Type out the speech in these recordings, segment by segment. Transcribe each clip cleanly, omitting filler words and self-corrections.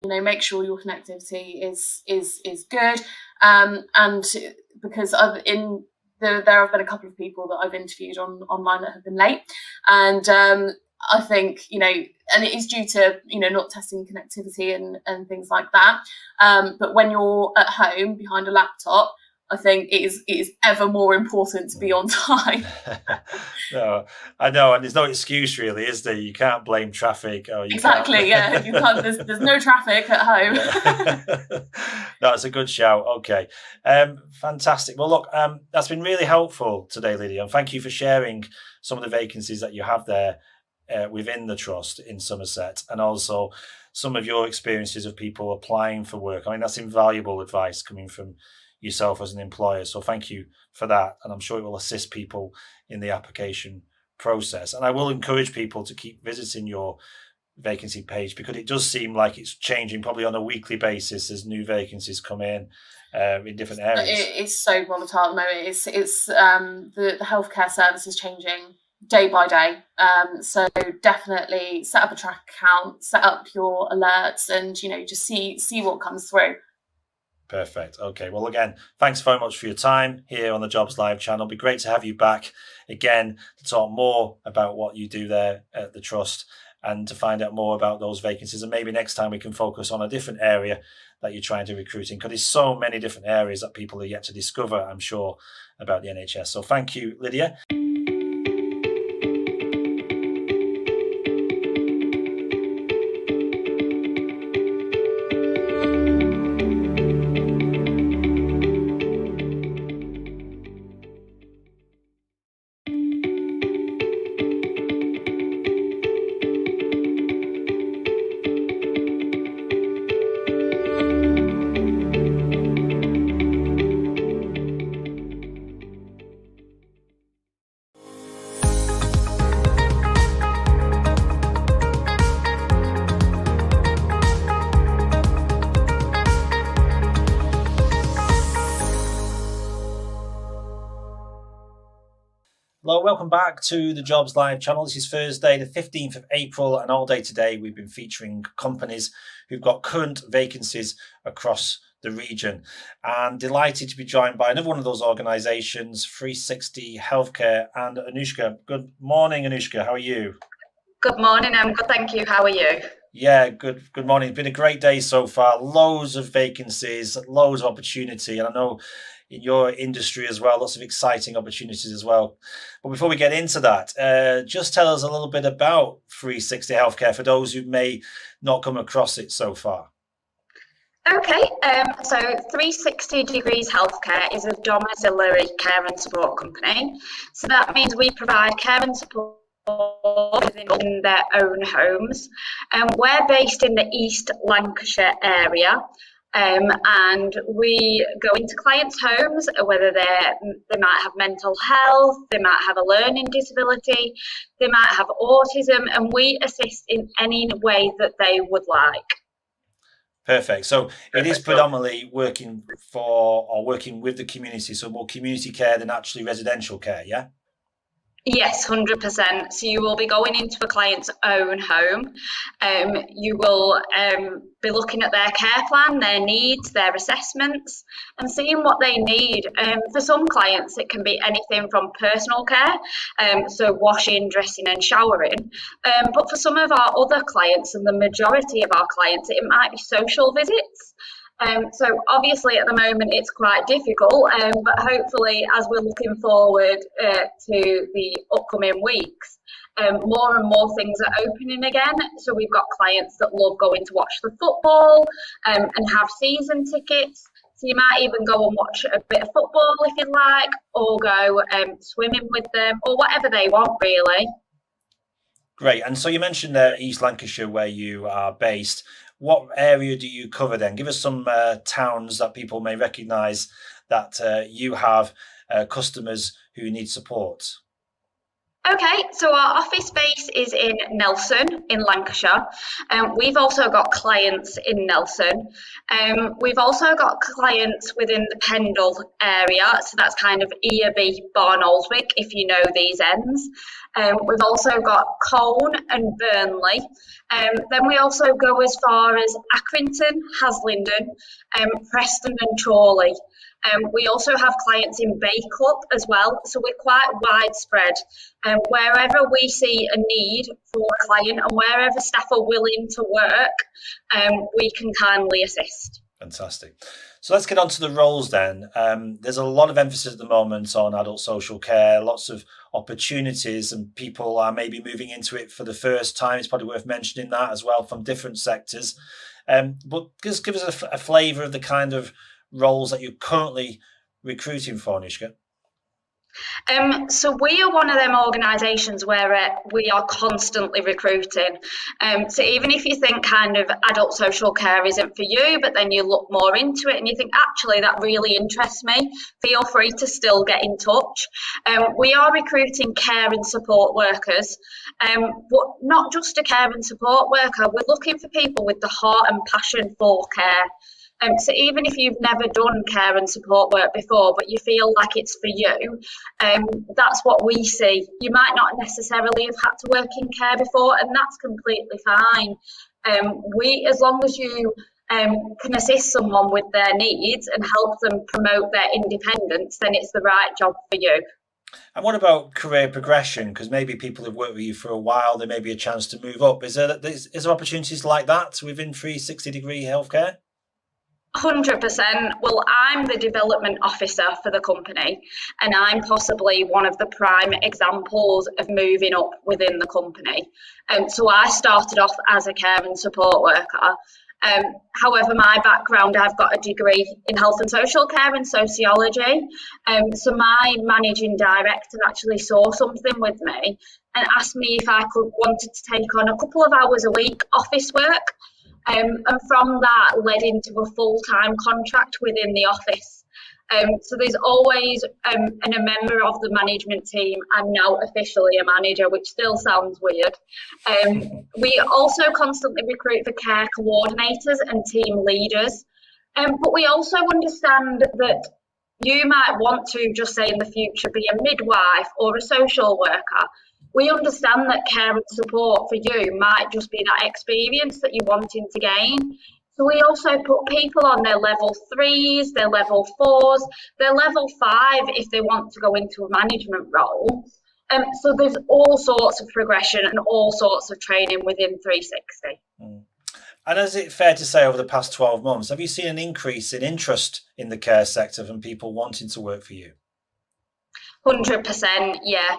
make sure your connectivity is good. And because there have been a couple of people that I've interviewed online that have been late, and I think, and it is due to, not testing connectivity and things like that. But when you're at home behind a laptop, I think it is ever more important to be on time. No, I know, and there's no excuse really, is there? You can't blame traffic, or you Exactly, yeah. You can't. There's no traffic at home. Yeah. That's a good shout. Okay, fantastic. Well, look, that's been really helpful today, Lydia, and thank you for sharing some of the vacancies that you have there within the trust in Somerset, and also some of your experiences of people applying for work. I mean, that's invaluable advice coming from yourself as an employer. So thank you for that. And I'm sure it will assist people in the application process. And I will encourage people to keep visiting your vacancy page, because it does seem like it's changing probably on a weekly basis as new vacancies come in different areas. It's so volatile at the moment. It's the healthcare service is changing day by day. So definitely set up a track account, set up your alerts, and just see what comes through. Perfect. Okay. Well, again, thanks very much for your time here on the Jobs Live channel. It'd be great to have you back again to talk more about what you do there at the Trust, and to find out more about those vacancies. And maybe next time we can focus on a different area that you're trying to recruit in, because there's so many different areas that people are yet to discover, I'm sure, about the NHS. So thank you, Lydia. Hello, welcome back to the Jobs Live channel. This is Thursday, the 15th of April, and all day today we've been featuring companies who've got current vacancies across the region. And delighted to be joined by another one of those organisations, 360 Healthcare, and Anushka. Good morning, Anushka. How are you? Good morning. I'm good, thank you. How are you? Yeah, good morning. It's been a great day so far. Loads of vacancies, loads of opportunity. And I know in your industry as well, lots of exciting opportunities as well. But before we get into that, just tell us a little bit about 360 Healthcare for those who may not come across it so far. Okay, so 360 Degrees Healthcare is a domiciliary care and support company. So that means we provide care and support in their own homes. We're based in the East Lancashire area. And we go into clients' homes, whether they might have mental health, they might have a learning disability, they might have autism, and we assist in any way that they would like. Perfect. So it is predominantly working with the community, so more community care than actually residential care, yeah? Yes, 100%. So you will be going into a client's own home. You will be looking at their care plan, their needs, their assessments, and seeing what they need. For some clients, it can be anything from personal care, so washing, dressing, and showering. But for some of our other clients, and the majority of our clients, it might be social visits. So obviously at the moment it's quite difficult, but hopefully as we're looking forward to the upcoming weeks, more and more things are opening again. So we've got clients that love going to watch the football and have season tickets. So you might even go and watch a bit of football if you like, or go swimming with them, or whatever they want really. Great. And so you mentioned East Lancashire where you are based. What area do you cover then? Give us some towns that people may recognise that you have customers who need support. Okay, so our office space is in Nelson in Lancashire. We've also got clients in Nelson. We've also got clients within the Pendle area, so that's kind of Earby, Barnoldswick, if you know these ends. We've also got Colne and Burnley. Then we also go as far as Accrington, Haslingden, Preston and Chorley. We also have clients in Bacup as well, so we're quite widespread. Wherever we see a need for a client and wherever staff are willing to work, we can kindly assist. Fantastic. So let's get on to the roles then. There's a lot of emphasis at the moment on adult social care, lots of opportunities, and people are maybe moving into it for the first time. It's probably worth mentioning that as well from different sectors. But just give us a flavour of the kind of roles that you're currently recruiting for, Nishka. So we are one of them organisations where we are constantly recruiting. So even if you think kind of adult social care isn't for you, but then you look more into it and you think, actually, that really interests me, feel free to still get in touch. We are recruiting care and support workers, but not just a care and support worker. We're looking for people with the heart and passion for care. So even if you've never done care and support work before, but you feel like it's for you, that's what we see. You might not necessarily have had to work in care before, and that's completely fine. As long as you can assist someone with their needs and help them promote their independence, then it's the right job for you. And what about career progression? Because maybe people have worked with you for a while, there may be a chance to move up. Is there opportunities like that within 360-degree healthcare? 100%. Well, I'm the development officer for the company, and I'm possibly one of the prime examples of moving up within the company. So I started off as a care and support worker. However, my background, I've got a degree in health and social care and sociology. So my managing director actually saw something with me and asked me if I wanted to take on a couple of hours a week office work. And from that led into a full-time contract within the office. So there's always a member of the management team. I'm now officially a manager, which still sounds weird. We also constantly recruit for care coordinators and team leaders. But we also understand that you might want to, just say in the future, be a midwife or a social worker. We understand that care and support for you might just be that experience that you're wanting to gain. So we also put people on their level 3s, their level 4s, their level 5 if they want to go into a management role. So there's all sorts of progression and all sorts of training within 360. And is it fair to say over the past 12 months, have you seen an increase in interest in the care sector from people wanting to work for you? 100%, yeah.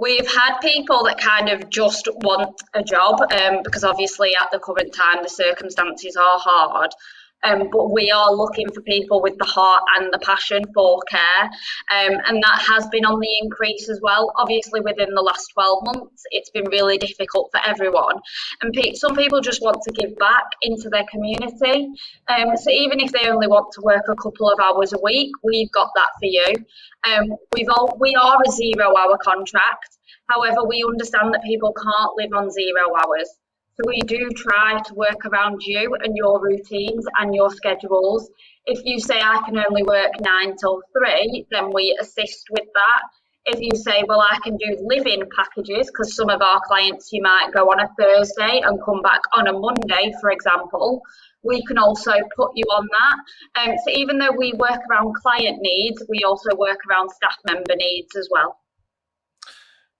We've had people that kind of just want a job because obviously at the current time the circumstances are hard. But we are looking for people with the heart and the passion for care, and that has been on the increase as well. Obviously, within the last 12 months, it's been really difficult for everyone, and some people just want to give back into their community. So even if they only want to work a couple of hours a week, we've got that for you. We are a 0-hour contract. However, we understand that people can't live on 0 hours. So we do try to work around you and your routines and your schedules. If you say I can only work 9 till 3, then we assist with that. If you say, well, I can do live-in packages, because some of our clients, you might go on a Thursday and come back on a Monday, for example, we can also put you on that. So even though we work around client needs, we also work around staff member needs as well.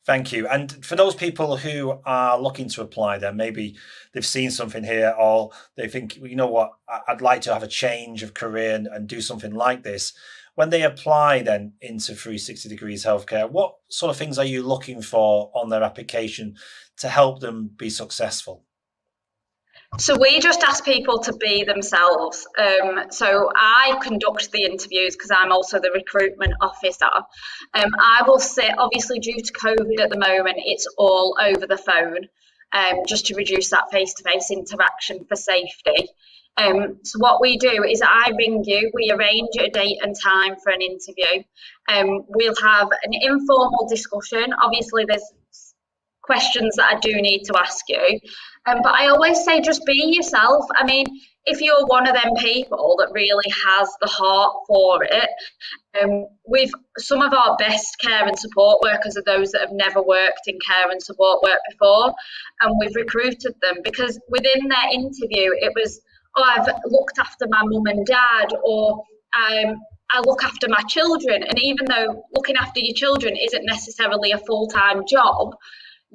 Thank you. And for those people who are looking to apply, then maybe they've seen something here, or they think, you know what, I'd like to have a change of career and do something like this. When they apply then into 360 Degrees Healthcare, what sort of things are you looking for on their application to help them be successful? So we just ask people to be themselves. So I conduct the interviews because I'm also the recruitment officer. I will say, obviously due to COVID at the moment, it's all over the phone. just to reduce that face-to-face interaction for safety. So what we do is I ring you, we arrange a date and time for an interview. We'll have an informal discussion. Obviously, there's questions that I do need to ask you. But I always say just be yourself. I mean, if you're one of them people that really has the heart for it, with some of our best care and support workers are those that have never worked in care and support work before, and we've recruited them because within their interview it was, oh, I've looked after my mum and dad, or I look after my children. And even though looking after your children isn't necessarily a full-time job,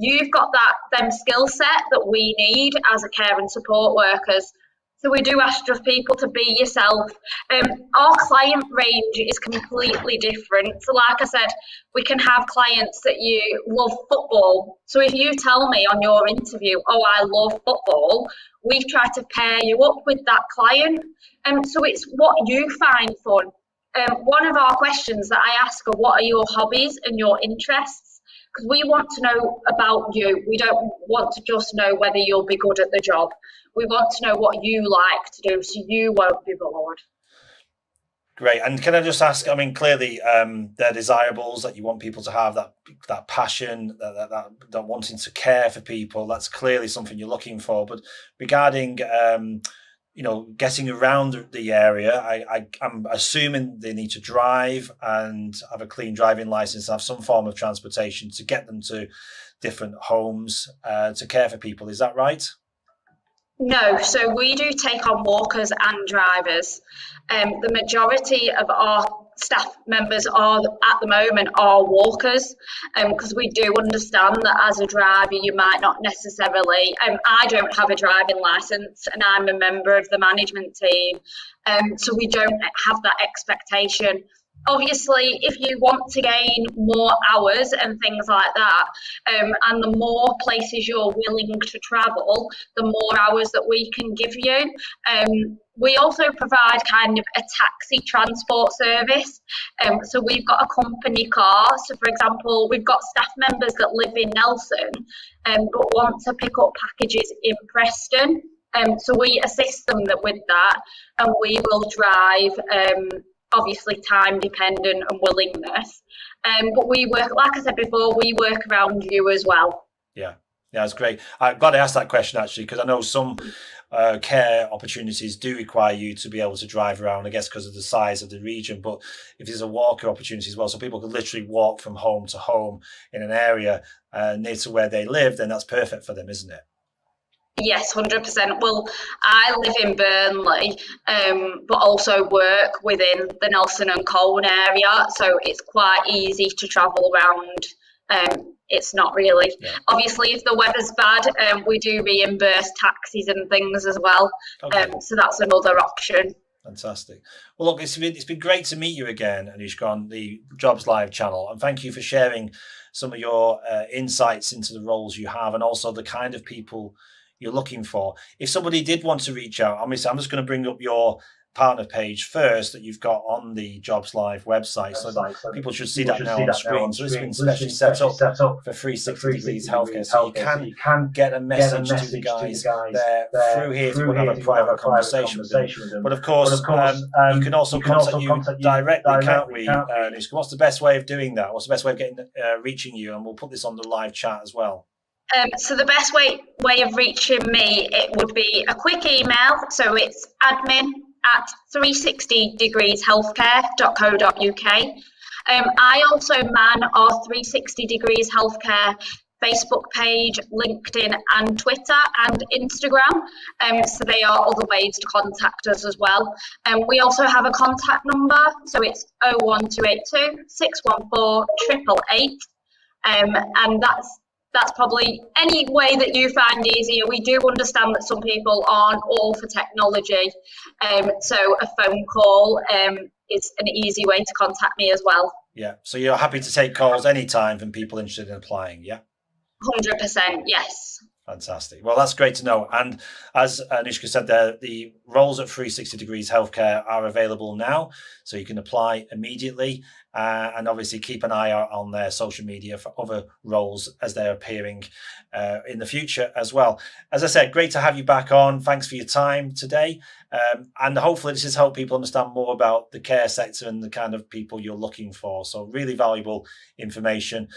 you've got them skill set that we need as a care and support workers. So we do ask just people to be yourself. Our client range is completely different. So like I said, we can have clients that you love football. So if you tell me on your interview, oh, I love football, we try to pair you up with that client. So it's what you find fun. One of our questions that I ask are, what are your hobbies and your interests? Because we want to know about you. We don't want to just know whether you'll be good at the job. We want to know what you like to do so you won't be bored. Great. And can I just ask, I mean, clearly they're desirables, that you want people to have that passion, that wanting to care for people. That's clearly something you're looking for. But regarding, getting around the area, I'm assuming they need to drive and have a clean driving license, have some form of transportation to get them to different homes to care for people. Is that right? No, so we do take on walkers and drivers. The majority of our staff members are at the moment are walkers, because we do understand that as a driver you might not necessarily, I don't have a driving licence and I'm a member of the management team, so we don't have that expectation. Obviously, if you want to gain more hours and things like that, and the more places you're willing to travel, the more hours that we can give you. We also provide kind of a taxi transport service. So we've got a company car. So for example, we've got staff members that live in Nelson but want to pick up packages in Preston. So we assist them with that, and we will drive, obviously time dependent and willingness. But we work, like I said before, we work around you as well. Yeah, that's great. I'm glad I asked that question actually, because I know some care opportunities do require you to be able to drive around, I guess because of the size of the region. But if there's a walker opportunity as well, so people can literally walk from home to home in an area near to where they live, then that's perfect for them, isn't it? Yes, 100%. Well, I live in Burnley, but also work within the Nelson and Colne area, so it's quite easy to travel around. It's not really. Yeah. Obviously, if the weather's bad, we do reimburse taxis and things as well. Okay. So that's another option. Fantastic. Well, look, it's been great to meet you again, Anushka, on the Jobs Live channel, and thank you for sharing some of your insights into the roles you have and also the kind of people you're looking for. If somebody did want to reach out, I'm just going to bring up your partner page first that you've got on the Jobs Live website, so that people should see that now on screen. So it's been specially set up for 360 Degrees Healthcare, so you can get a message to the guys there through here if you want to have a private conversation with them. But of course, you can also contact you directly, can't we? What's the best way of doing that? What's the best way of reaching you? And we'll put this on the live chat as well. So the best way of reaching me, it would be a quick email. So it's admin@360degreeshealthcare.co.uk. I also man our 360 Degrees Healthcare Facebook page, LinkedIn and Twitter and Instagram. So they are other ways to contact us as well. We also have a contact number. So it's 01282 614 888. And that's probably any way that you find easier. We do understand that some people aren't all for technology, so a phone call is an easy way to contact me as well. Yeah, so you're happy to take calls anytime from people interested in applying, yeah? 100%, yes. Fantastic. Well, that's great to know. And as Anushka said there, the roles at 360 Degrees Healthcare are available now, so you can apply immediately. And obviously keep an eye out on their social media for other roles as they're appearing in the future as well. As I said, great to have you back on. Thanks for your time today. And hopefully this has helped people understand more about the care sector and the kind of people you're looking for. So really valuable information.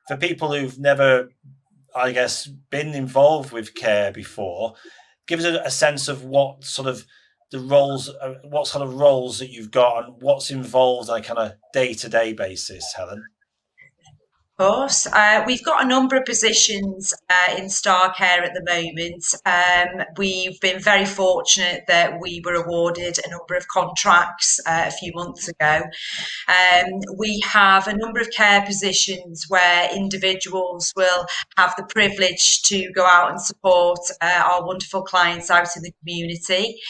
For people who've never, I guess, been involved with care before, give us a sense of what sort of roles that you've got and what's involved on a kind of day-to-day basis, Helen. Of course. We've got a number of positions in Star Care at the moment. We've been very fortunate that we were awarded a number of contracts a few months ago. We have a number of care positions where individuals will have the privilege to go out and support our wonderful clients out in the community,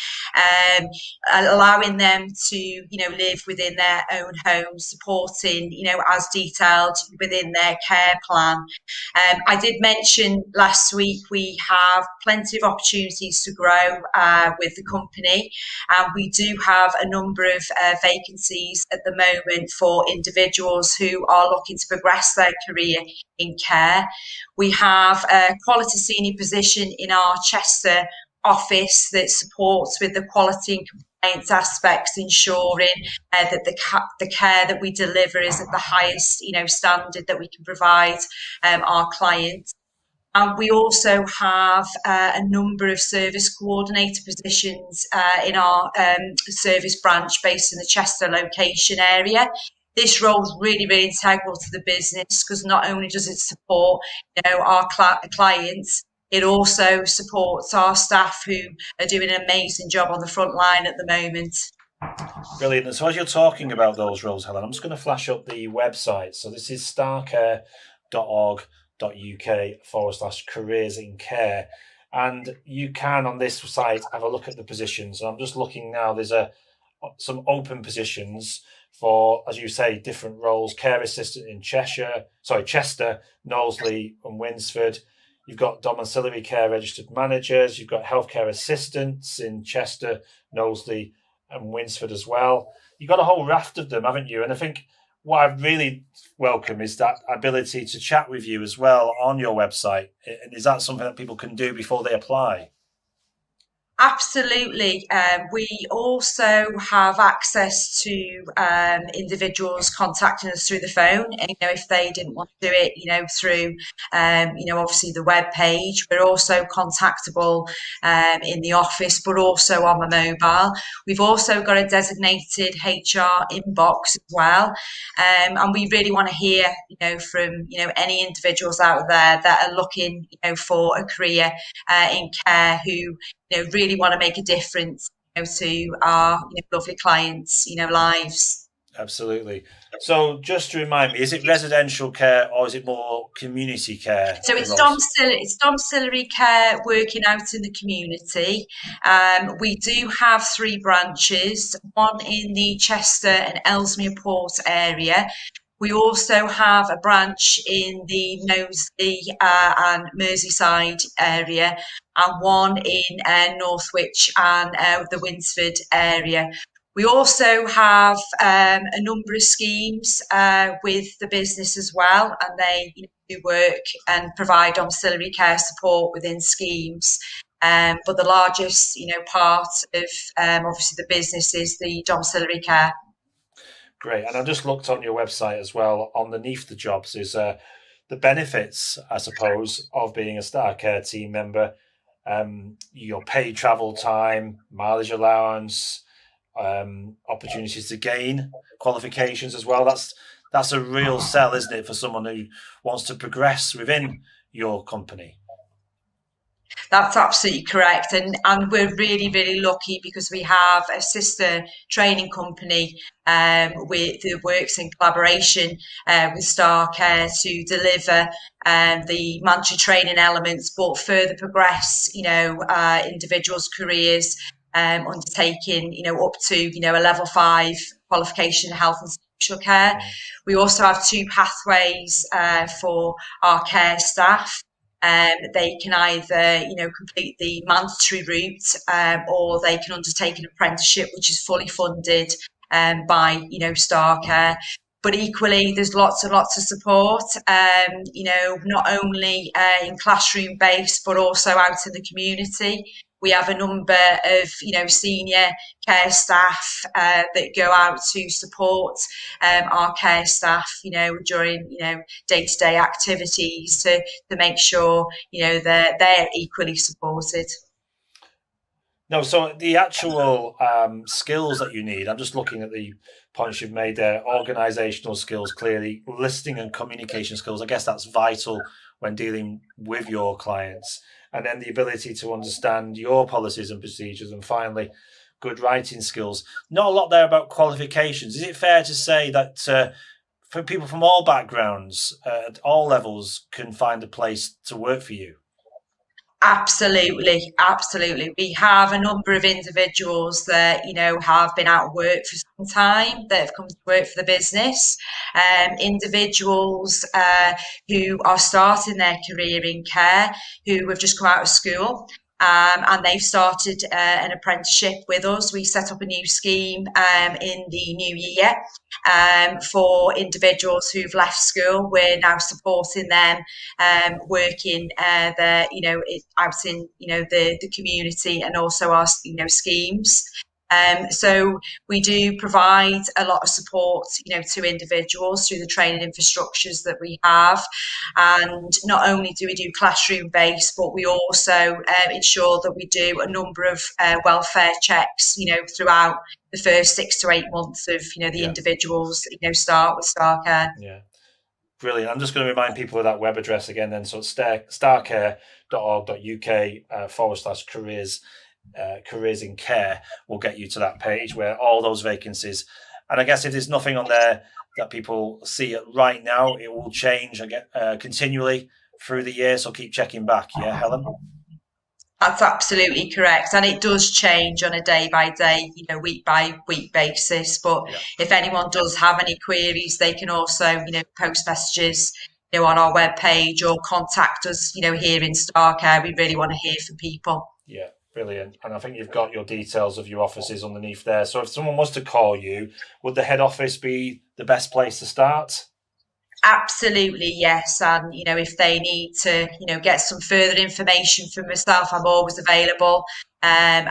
allowing them to, live within their own homes, supporting, as detailed within their care plan. I did mention last week we have plenty of opportunities to grow with the company, and we do have a number of vacancies at the moment for individuals who are looking to progress their career in care. We have a quality senior position in our Chester office that supports with the quality and compliance aspects, ensuring that the care that we deliver is at the highest standard that we can provide our clients. And we also have a number of service coordinator positions in our service branch based in the Chester location area. This role is really, really integral to the business because not only does it support our clients, it also supports our staff who are doing an amazing job on the front line at the moment. Brilliant. And so as you're talking about those roles, Helen, I'm just going to flash up the website. So this is starcare.org.uk/careers in care. And you can, on this site, have a look at the positions. And I'm just looking now, there's some open positions for, as you say, different roles. Care assistant in Chester, Knowsley and Winsford. You've got domiciliary care registered managers. You've got healthcare assistants in Chester, Knowsley and Winsford as well. You've got a whole raft of them, haven't you? And I think what I really welcome is that ability to chat with you as well on your website. And is that something that people can do before they apply? Absolutely. We also have access to individuals contacting us through the phone. And, if they didn't want to do it, through, obviously the web page. We're also contactable in the office, but also on the mobile. We've also got a designated HR inbox as well. And we really want to hear, from, any individuals out there that are looking, for a career in care who, really want to make a difference to our lovely clients' lives. Absolutely. So just to remind me, is it residential care or is it more community care? So it's domiciliary care working out in the community. We do have 3 branches, one in the Chester and Ellesmere Port area. We also have a branch in the Knowsley and Merseyside area, and one in Northwich and the Winsford area. We also have a number of schemes with the business as well, and they do work and provide domiciliary care support within schemes. But the largest, part of obviously the business is the domiciliary care. Great. And I just looked on your website as well. Underneath the jobs is the the benefits, I suppose, of being a StarCare team member. Your paid travel time, mileage allowance, opportunities to gain qualifications as well. That's a real sell, isn't it, for someone who wants to progress within your company? That's absolutely correct. And we're really, really lucky because we have a sister training company that works in collaboration with StarCare to deliver the mandatory training elements, but further progress, individuals' careers, undertaking, up to, a level 5 qualification in health and social care. We also have 2 pathways for our care staff. They can either, complete the mandatory route, or they can undertake an apprenticeship, which is fully funded by, StarCare. But equally, there's lots and lots of support, not only in classroom based, but also out in the community. We have a number of, senior care staff that go out to support our care staff, during, day-to-day activities to make sure, they're equally supported. No, so the actual skills that you need, I'm just looking at the points you've made there. Organizational skills, clearly, listening and communication skills. I guess that's vital when dealing with your clients. And then the ability to understand your policies and procedures. And finally, good writing skills. Not a lot there about qualifications. Is it fair to say that for people from all backgrounds, at all levels, can find a place to work for you? Absolutely, absolutely. We have a number of individuals that, have been out of work for some time that have come to work for the business. Individuals who are starting their career in care, who have just come out of school. And they've started an apprenticeship with us. We set up a new scheme in the new year for individuals who've left school. We're now supporting them working out in the community, and also our schemes. So we do provide a lot of support, to individuals through the training infrastructures that we have. And not only do we do classroom based, but we also ensure that we do a number of welfare checks, throughout the first 6 to 8 months of, the individuals, start with StarCare. Yeah. Brilliant. I'm just going to remind people of that web address again then. So it's starcare.org.uk/careers. Careers in care will get you to that page where all those vacancies, and I guess if there's nothing on there that people see right now, it will change continually through the year, so keep checking back. Yeah, Helen? That's absolutely correct, and it does change on a day by day, week by week basis. But if anyone does have any queries, they can also post messages on our webpage, or contact us here in StarCare. We really want to hear from people. Yeah. Brilliant. And I think you've got your details of your offices underneath there. So if someone was to call you, would the head office be the best place to start? Absolutely, yes. And, if they need to, get some further information from myself, I'm always available. And,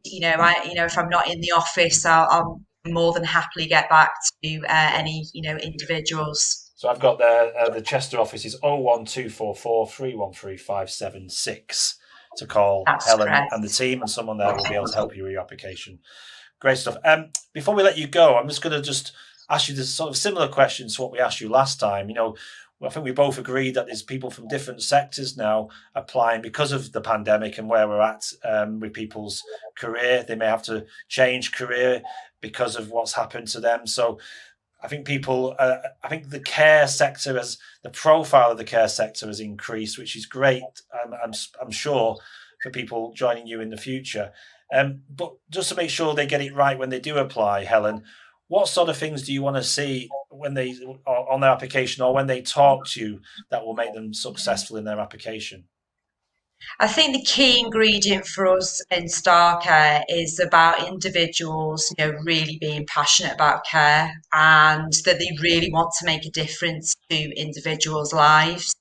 if I'm not in the office, I'll more than happily get back to any, individuals. So I've got the Chester office is 01244 313 576. To call Helen and the team, and someone there will be able to help you with your application. Great stuff. Before we let you go, I'm just going to ask you this sort of similar questions to what we asked you last time. I think we both agreed that there's people from different sectors now applying because of the pandemic and where we're at with people's career. They may have to change career because of what's happened to them. So I think the care sector, the profile of the care sector has increased, which is great. I'm sure for people joining you in the future. But just to make sure they get it right when they do apply, Helen, what sort of things do you want to see when they on their application, or when they talk to you, that will make them successful in their application? I think the key ingredient for us in Star Care is about individuals, really being passionate about care and that they really want to make a difference to individuals' lives.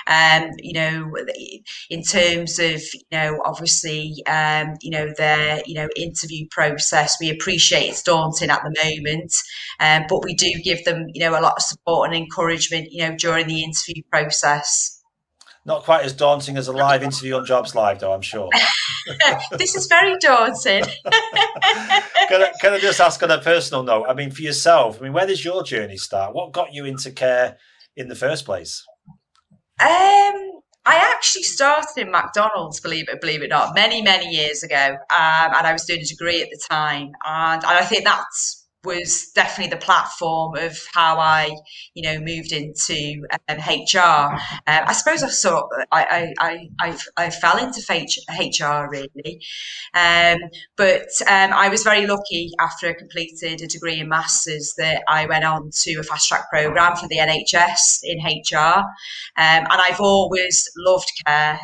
In terms of, obviously, their, interview process, we appreciate it's daunting at the moment, but we do give them, a lot of support and encouragement, during the interview process. Not quite as daunting as a live interview on Jobs Live, though, I'm sure. This is very daunting. Can I just ask on a personal note? I mean, for yourself, where does your journey start? What got you into care in the first place? I actually started in McDonald's, believe it or not, many, many years ago. And I was doing a degree at the time. And I think was definitely the platform of how I, moved into HR. I suppose I fell into HR really, but I was very lucky after I completed a degree in masters that I went on to a fast track program for the NHS in HR, and I've always loved care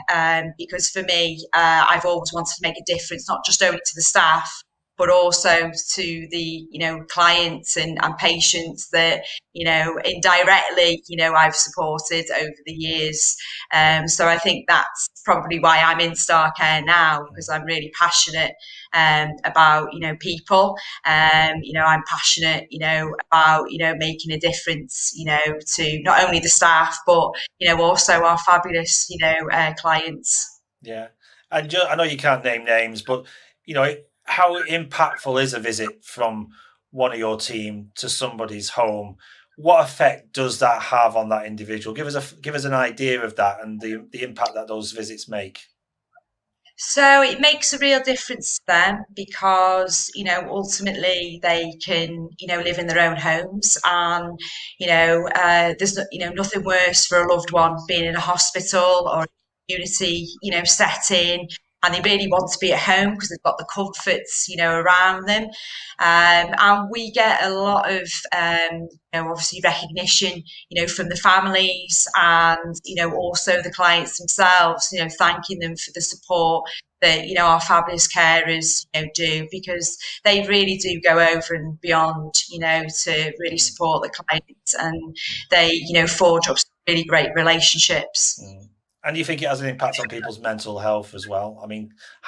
because for me, I've always wanted to make a difference, not just only to the staff, but also to the, clients and patients that, indirectly, I've supported over the years. So I think that's probably why I'm in Star Care now, because I'm really passionate about, people. I'm passionate, about, making a difference, to not only the staff, but, also our fabulous, clients. Yeah. And I know you can't name names, but, how impactful is a visit from one of your team to somebody's home? What effect does that have on that individual? Give us an idea of that and the impact that those visits make. So it makes a real difference to them because, ultimately they can, live in their own homes, and, there's, nothing worse for a loved one being in a hospital or a community, setting, and they really want to be at home because they've got the comforts, around them. And we get a lot of, obviously recognition, from the families and, also the clients themselves, thanking them for the support that, our fabulous carers, do, because they really do go over and beyond, to really support the clients, and they, forge up really great relationships. Mm. And you think it has an impact on people's mental health as well?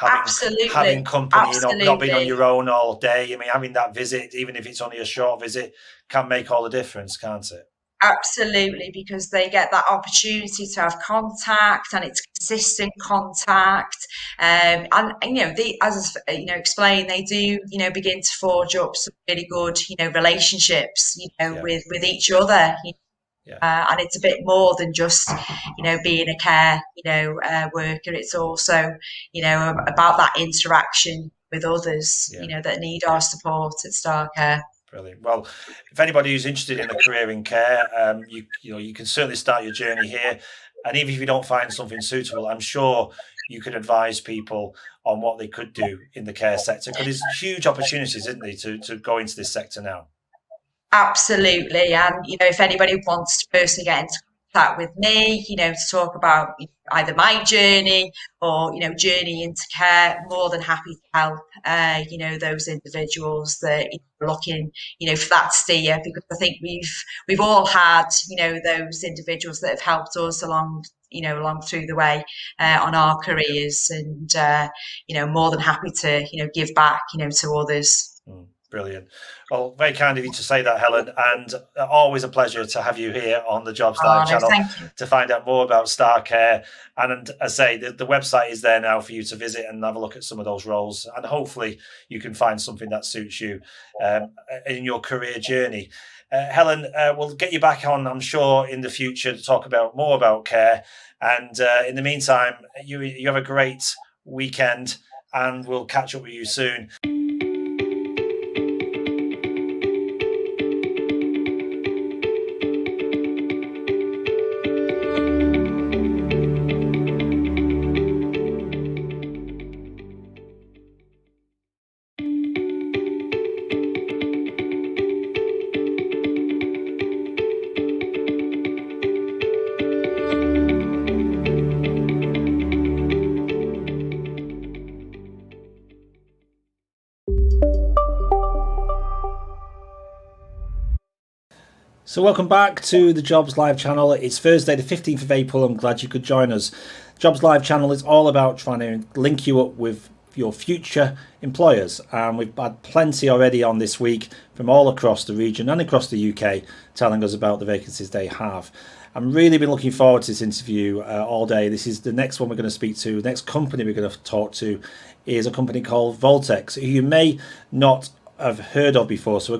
Absolutely. Having company, Absolutely. Not being on your own all day. Having that visit, even if it's only a short visit, can make all the difference, can't it? Absolutely, because they get that opportunity to have contact, and it's consistent contact. And they, as explained, they do, begin to forge up some really good, relationships, with each other. Yeah. And it's a bit more than just, being a care, worker. It's also, about that interaction with others, that need our support at Star Care. Brilliant. Well, if anybody who's interested in a career in care, you can certainly start your journey here. And even if you don't find something suitable, I'm sure you can advise people on what they could do in the care sector, because there's huge opportunities, isn't there, to go into this sector now. Absolutely. And, if anybody wants to personally get into contact with me, to talk about either my journey or, journey into care, more than happy to help, those individuals that are looking, for that steer, because I think we've all had, those individuals that have helped us along through the way on our careers, and, more than happy to, give back, to others. Brilliant. Well, very kind of you to say that, Helen, and always a pleasure to have you here on the Jobs Live channel to find out more about Star Care. And as I say, the website is there now for you to visit and have a look at some of those roles, and hopefully you can find something that suits you in your career journey. Helen, we'll get you back on, I'm sure, in the future to talk more about care. And in the meantime, you have a great weekend, and we'll catch up with you soon. So welcome back to the Jobs Live channel. It's Thursday the 15th of April. I'm glad you could join us. Jobs Live channel is all about trying to link you up with your future employers, and we've had plenty already on this week from all across the region and across the UK telling us about the vacancies they have. I'm really been looking forward to this interview all day. This is the next one we're going to speak to. The next company we're going to talk to is a company called Voltex, who you may not have heard of before. So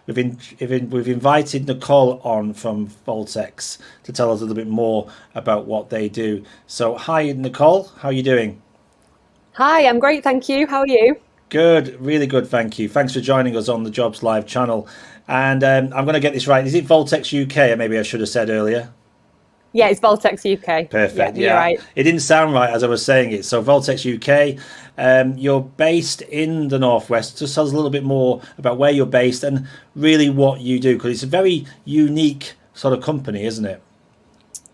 we've invited Nicole on from Voltex to tell us a little bit more about what they do. So hi Nicole, how are you doing? Hi, I'm great, thank you. How are you? Good, really good, thank you. Thanks for joining us on the Jobs Live channel. And I'm going to get this right. Is it Voltex UK? Or maybe I should have said earlier. Yeah, it's Voltex UK. Perfect. Yeah, you're right. It didn't sound right as I was saying it. So Voltex UK, you're based in the Northwest. Just tell us a little bit more about where you're based and really what you do, because it's a very unique sort of company, isn't it?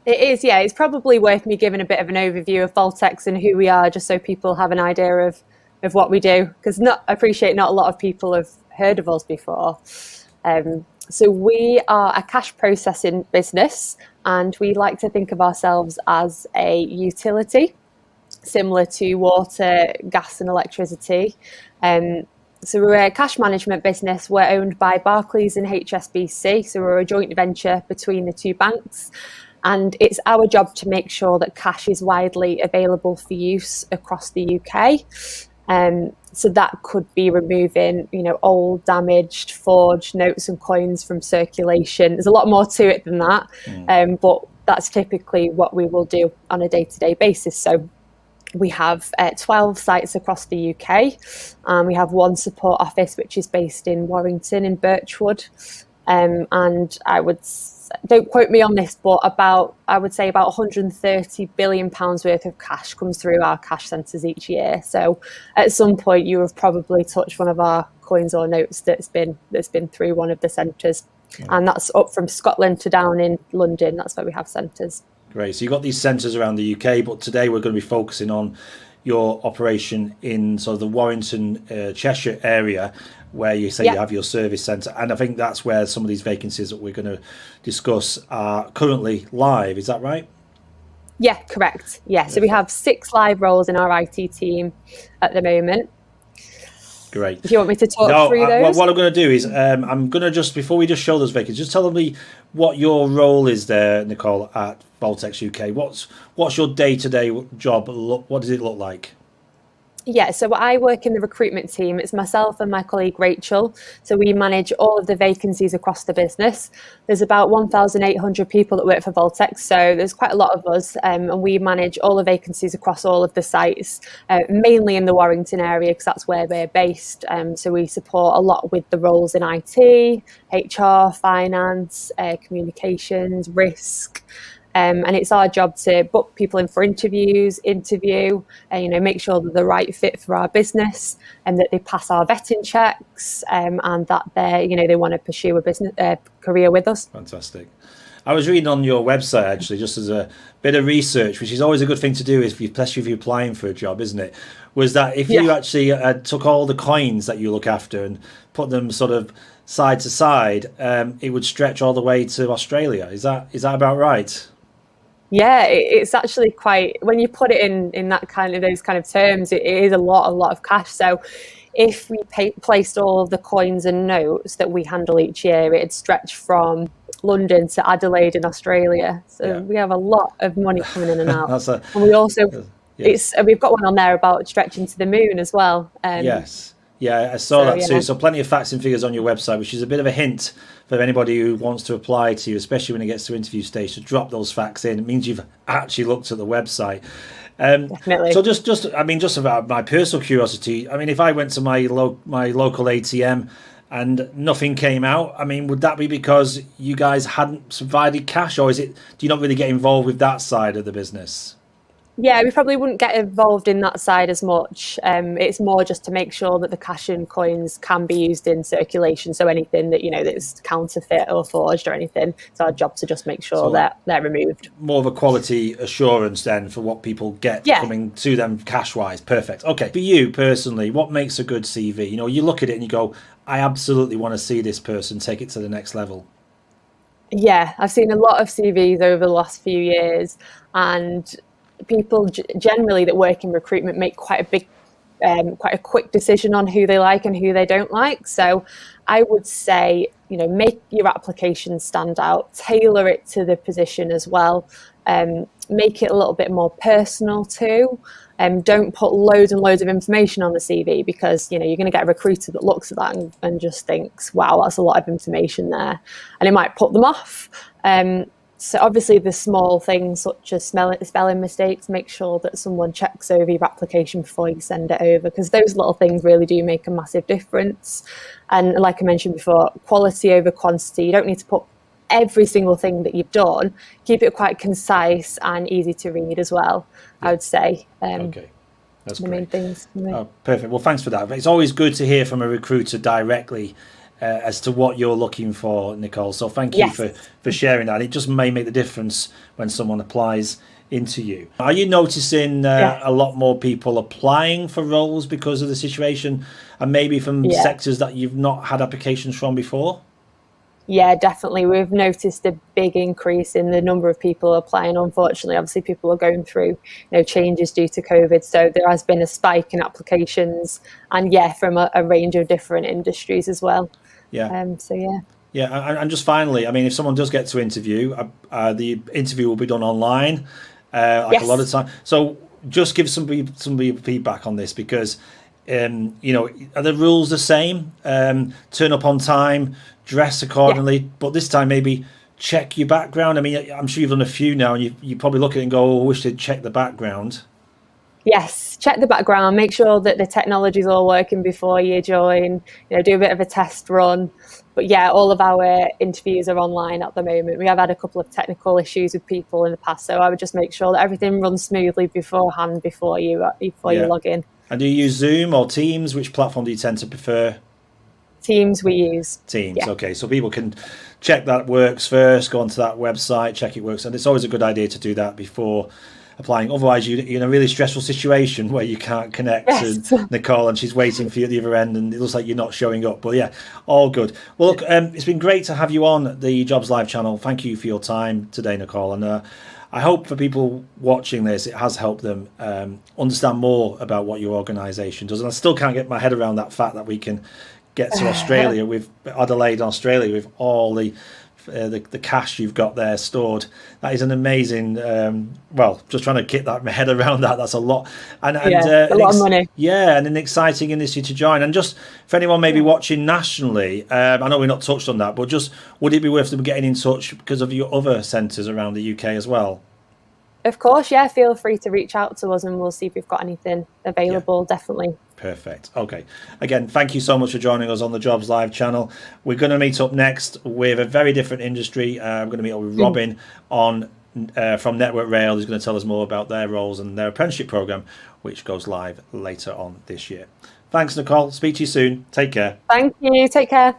It is, yeah. It's probably worth me giving a bit of an overview of Voltex and who we are, just so people have an idea of what we do, because I appreciate not a lot of people have heard of us before. So we are a cash processing business, and we like to think of ourselves as a utility, similar to water, gas and electricity. So we're a cash management business. We're owned by Barclays and HSBC, so we're a joint venture between the two banks. And it's our job to make sure that cash is widely available for use across the UK. So that could be removing, old, damaged, forged notes and coins from circulation. There's a lot more to it than that, but that's typically what we will do on a day-to-day basis. So we have 12 sites across the UK. We have one support office, which is based in Warrington in Birchwood. And don't quote me on this, but I would say about £130 billion worth of cash comes through our cash centres each year. So at some point you have probably touched one of our coins or notes that's been through one of the centres. And that's up from Scotland to down in London. That's where we have centres. Great. So you've got these centres around the UK, but today we're going to be focusing on your operation in sort of the Warrington, Cheshire area, where you say you have your service centre. And I think that's where some of these vacancies that we're going to discuss are currently live. Is that right? Yeah, correct. Yeah, so we have 6 live roles in our IT team at the moment. Great. If you want me to talk through those? What I'm going to do is I'm going to just, before we just show those vacancies, just tell me what your role is there, Nicole, at Voltex UK. What's your day-to-day job? What does it look like? Yeah, so I work in the recruitment team. It's myself and my colleague Rachel. So we manage all of the vacancies across the business. There's about 1,800 people that work for Voltex, so there's quite a lot of us, and we manage all the vacancies across all of the sites, mainly in the Warrington area because that's where we're based. So we support a lot with the roles in IT, HR, finance, communications, risk. And it's our job to book people in for interview, make sure that they're the right fit for our business and that they pass our vetting checks, and that they want to pursue a business career with us. Fantastic. I was reading on your website actually, just as a bit of research, which is always a good thing to do, especially if you're applying for a job, isn't it? Was that if you actually took all the coins that you look after and put them sort of side to side, it would stretch all the way to Australia. Is that about right? Yeah, it's actually quite, when you put it in that those kind of terms, it is a lot of cash. So if we placed all of the coins and notes that we handle each year, it'd stretch from London to Adelaide in Australia. So we have a lot of money coming in and out. And we also, we've got one on there about stretching to the moon as well. Yes. Yeah, I saw that too. So plenty of facts and figures on your website, which is a bit of a hint for anybody who wants to apply to you, especially when it gets to interview stage, to drop those facts in. It means you've actually looked at the website. Definitely. So just about my personal curiosity, if I went to my local ATM and nothing came out, would that be because you guys hadn't provided cash, or do you not really get involved with that side of the business? Yeah, we probably wouldn't get involved in that side as much. It's more just to make sure that the cash and coins can be used in circulation. So anything that, that's counterfeit or forged or anything, it's our job to just make sure that they're removed. More of a quality assurance then for what people get coming to them cash-wise. Perfect. Okay, for you personally, what makes a good CV? You look at it and you go, I absolutely want to see this person take it to the next level. Yeah, I've seen a lot of CVs over the last few years, and people generally that work in recruitment make quite a quick decision on who they like and who they don't like. So I would say, make your application stand out, tailor it to the position as well, make it a little bit more personal too. Don't put loads and loads of information on the CV, because you're going to get a recruiter that looks at that and just thinks, wow, that's a lot of information there, and it might put them off. So obviously the small things such as spelling mistakes, make sure that someone checks over your application before you send it over, because those little things really do make a massive difference. And like I mentioned before, quality over quantity. You don't need to put every single thing that you've done. Keep it quite concise and easy to read as well, I would say. Okay. That's the great. main things. Oh, perfect. Well, thanks for that. It's always good to hear from a recruiter directly as to what you're looking for, Nicole. So thank you for sharing that. It just may make the difference when someone applies into you. Are you noticing a lot more people applying for roles because of the situation, and maybe from sectors that you've not had applications from before? Yeah, definitely. We've noticed a big increase in the number of people applying. Unfortunately, obviously, people are going through changes due to COVID. So there has been a spike in applications, and from a range of different industries as well. Yeah. Yeah, and just finally, I mean, if someone does get to interview, the interview will be done online, a lot of time. So just give somebody feedback on this, because are the rules the same? Turn up on time, dress accordingly, but this time maybe check your background. I mean, I'm sure you've done a few now, and you probably look at it and go, I wish they'd check the background. Yes, check the background, make sure that the technology is all working before you join, do a bit of a test run. But all of our interviews are online at the moment. We have had a couple of technical issues with people in the past, so I would just make sure that everything runs smoothly beforehand before you log in. And do you use Zoom or Teams? Which platform do you tend to prefer? Teams we use. Teams, okay. So people can check that works first, go onto that website, check it works. And it's always a good idea to do that before applying. Otherwise, you're in a really stressful situation where you can't connect to Nicole and she's waiting for you at the other end and it looks like you're not showing up. But all good. Well, look, it's been great to have you on the Jobs Live channel. Thank you for your time today, Nicole. And I hope for people watching this, it has helped them understand more about what your organisation does. And I still can't get my head around that fact that we can get to Australia, with Adelaide, Australia, with all the cash you've got there stored. That is an amazing. Just trying to get my head around that. That's a lot, and a lot of money. Yeah, and an exciting industry to join. And just for anyone maybe watching nationally, I know we're not touched on that, but just would it be worth them getting in touch because of your other centres around the UK as well? Of course, feel free to reach out to us and we'll see if we've got anything available, definitely. Perfect. Okay. Again, thank you so much for joining us on the Jobs Live channel. We're going to meet up next with a very different industry. I'm going to meet up with Robin from Network Rail, who's going to tell us more about their roles and their apprenticeship programme, which goes live later on this year. Thanks, Nicole. Speak to you soon. Take care. Thank you. Take care.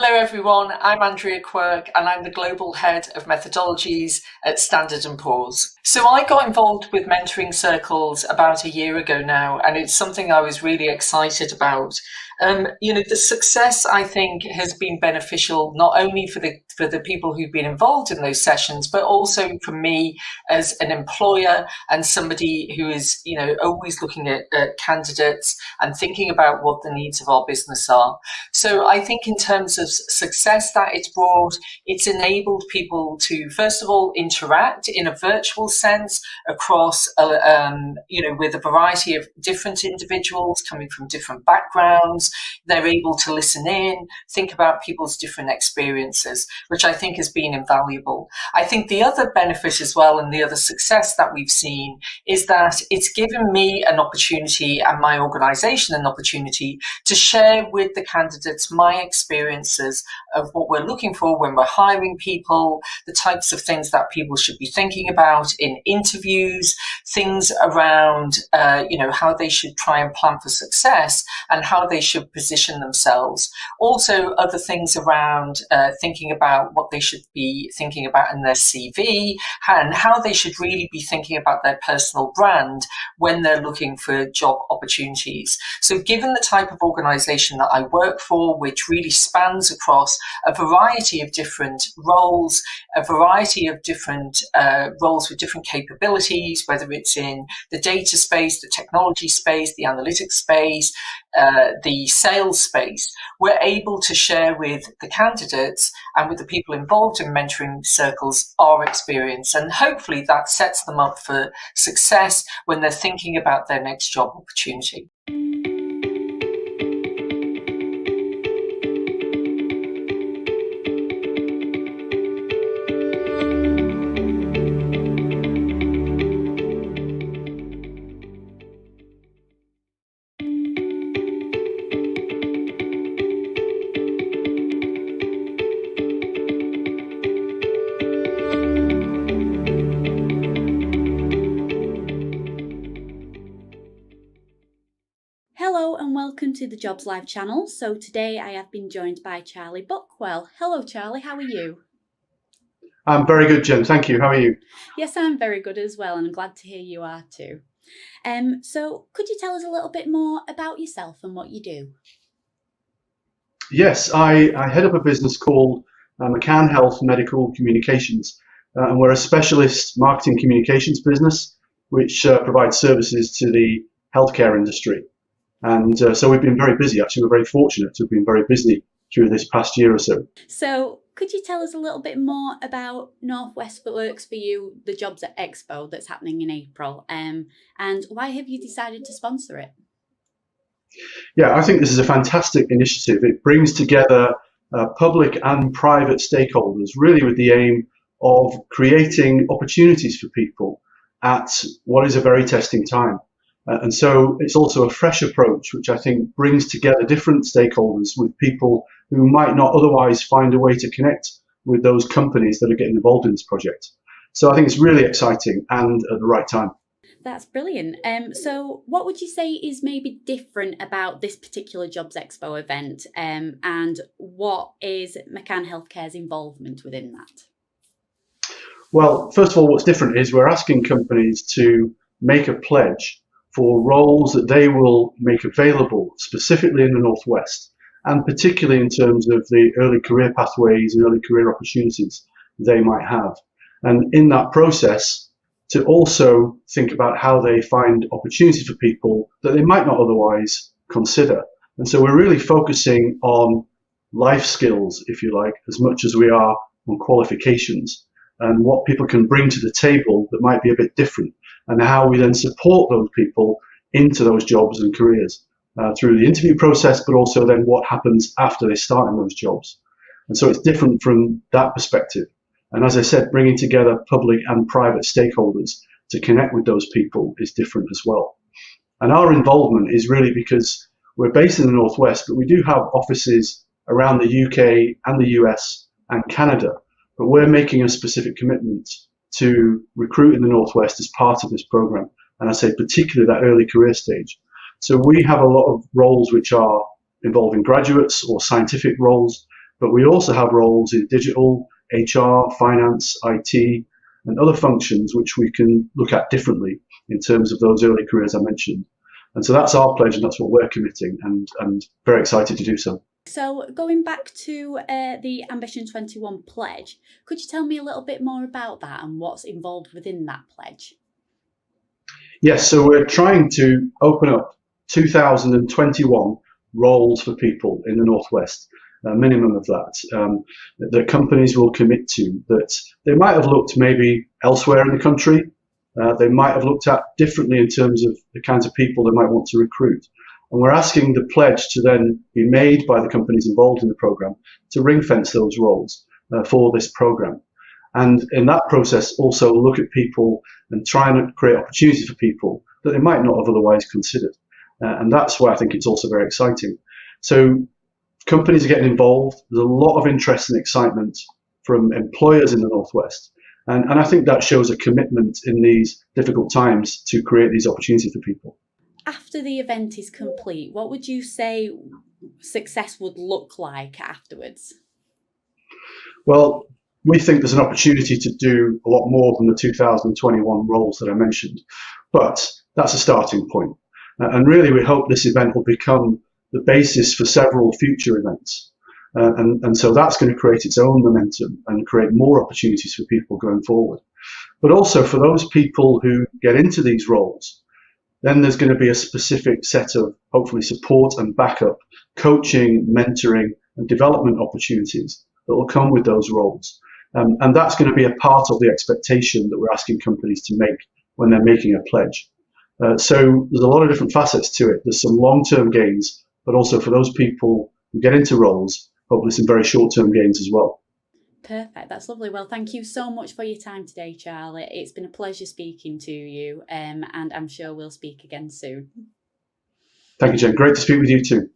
Hello everyone, I'm Andrea Quirk and I'm the Global Head of Methodologies at Standard & Poor's. So I got involved with mentoring circles about a year ago now, and it's something I was really excited about. The success, I think, has been beneficial not only for the people who've been involved in those sessions, but also for me as an employer and somebody who is, always looking at candidates and thinking about what the needs of our business are. So I think in terms of success that it's brought, it's enabled people to, first of all, interact in a virtual sense across, with a variety of different individuals coming from different backgrounds. They're able to listen in, think about people's different experiences, which I think has been invaluable. I think the other benefit as well, and the other success that we've seen, is that it's given me an opportunity and my organisation an opportunity to share with the candidates my experiences of what we're looking for when we're hiring people, the types of things that people should be thinking about in interviews, things around, how they should try and plan for success and how they should position themselves. Also, other things around thinking about what they should be thinking about in their CV and how they should really be thinking about their personal brand when they're looking for job opportunities. So given the type of organisation that I work for, which really spans across a variety of different roles, a variety of different roles with different capabilities, whether it's in the data space, the technology space, the analytics space, the sales space, we're able to share with the candidates and with the people involved in mentoring circles our experience. And hopefully that sets them up for success when they're thinking about their next job opportunity. Hello and welcome to the Jobs Live channel. So today I have been joined by Charlie Buckwell. Hello Charlie, how are you? I'm very good, Jen. Thank you. How are you? Yes, I'm very good as well, and I'm glad to hear you are too. So could you tell us a little bit more about yourself and what you do? Yes, I head up a business called McCann Health Medical Communications, and we're a specialist marketing communications business which provides services to the healthcare industry. And so we've been very busy, actually. We're very fortunate to have been very busy through this past year or so. So could you tell us a little bit more about Northwest Works for You, the Jobs at Expo that's happening in April, and why have you decided to sponsor it? Yeah, I think this is a fantastic initiative. It brings together public and private stakeholders, really with the aim of creating opportunities for people at what is a very testing time. And so it's also a fresh approach, which I think brings together different stakeholders with people who might not otherwise find a way to connect with those companies that are getting involved in this project. So I think it's really exciting and at the right time. That's brilliant. So what would you say is maybe different about this particular Jobs Expo event, and what is McCann Healthcare's involvement within that? Well, first of all, what's different is we're asking companies to make a pledge for roles that they will make available specifically in the Northwest, and particularly in terms of the early career pathways and early career opportunities they might have. And in that process, to also think about how they find opportunities for people that they might not otherwise consider. And so we're really focusing on life skills, if you like, as much as we are on qualifications and what people can bring to the table that might be a bit different, and how we then support those people into those jobs and careers through the interview process, but also then what happens after they start in those jobs. And so it's different from that perspective. And as I said, bringing together public and private stakeholders to connect with those people is different as well. And our involvement is really because we're based in the Northwest, but we do have offices around the UK and the US and Canada. But we're making a specific commitment to recruit in the Northwest as part of this program. And I say particularly that early career stage. So we have a lot of roles which are involving graduates or scientific roles, But we also have roles in digital, HR, finance, IT, and other functions which we can look at differently in terms of those early careers I mentioned. And so that's our pledge, and that's what we're committing, and very excited to do so. So going back to the Ambition 21 pledge, could you tell me a little bit more about that and what's involved within that pledge? Yes, so we're trying to open up 2021 roles for people in the Northwest, a minimum of that, that companies will commit to, that they might have looked maybe elsewhere in the country. They might have looked at differently in terms of the kinds of people they might want to recruit. And we're asking the pledge to then be made by the companies involved in the program to ring fence those roles for this program. And in that process, also look at people and try and create opportunities for people that they might not have otherwise considered. And that's why I think it's also very exciting. So companies are getting involved. There's a lot of interest and excitement from employers in the Northwest. And I think that shows a commitment in these difficult times to create these opportunities for people. After the event is complete, what would you say success would look like afterwards? Well, we think there's an opportunity to do a lot more than the 2021 roles that I mentioned, but that's a starting point. And really, we hope this event will become the basis for several future events. And so that's going to create its own momentum and create more opportunities for people going forward. But also for those people who get into these roles, then there's going to be a specific set of hopefully support and backup, coaching, mentoring, and development opportunities that will come with those roles. And that's going to be a part of the expectation that we're asking companies to make when they're making a pledge. So there's a lot of different facets to it. There's some long-term gains, but also for those people who get into roles, hopefully some very short-term gains as well. Perfect. That's lovely. Well, thank you so much for your time today, Charlie. It's been a pleasure speaking to you, and I'm sure we'll speak again soon. Thank you, Jen. Great to speak with you too.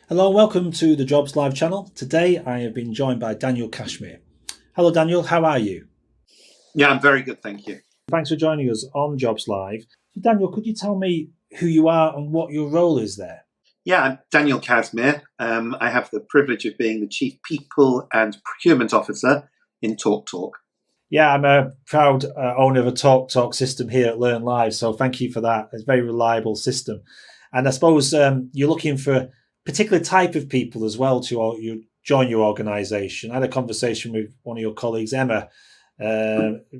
Hello and welcome to the Jobs Live channel. Today I have been joined by Daniel Cashmere. Hello Daniel, how are you? Yeah, I'm very good, thank you. Thanks for joining us on Jobs Live. So Daniel, could you tell me who you are and what your role is there? Yeah, I'm Daniel Cashmere. I have the privilege of being the Chief People and Procurement Officer in TalkTalk. Yeah, I'm a proud owner of a TalkTalk system here at Learn Live, so thank you for that. It's a very reliable system. And I suppose you're looking for a particular type of people as well to join your organisation. I had a conversation with one of your colleagues, Emma,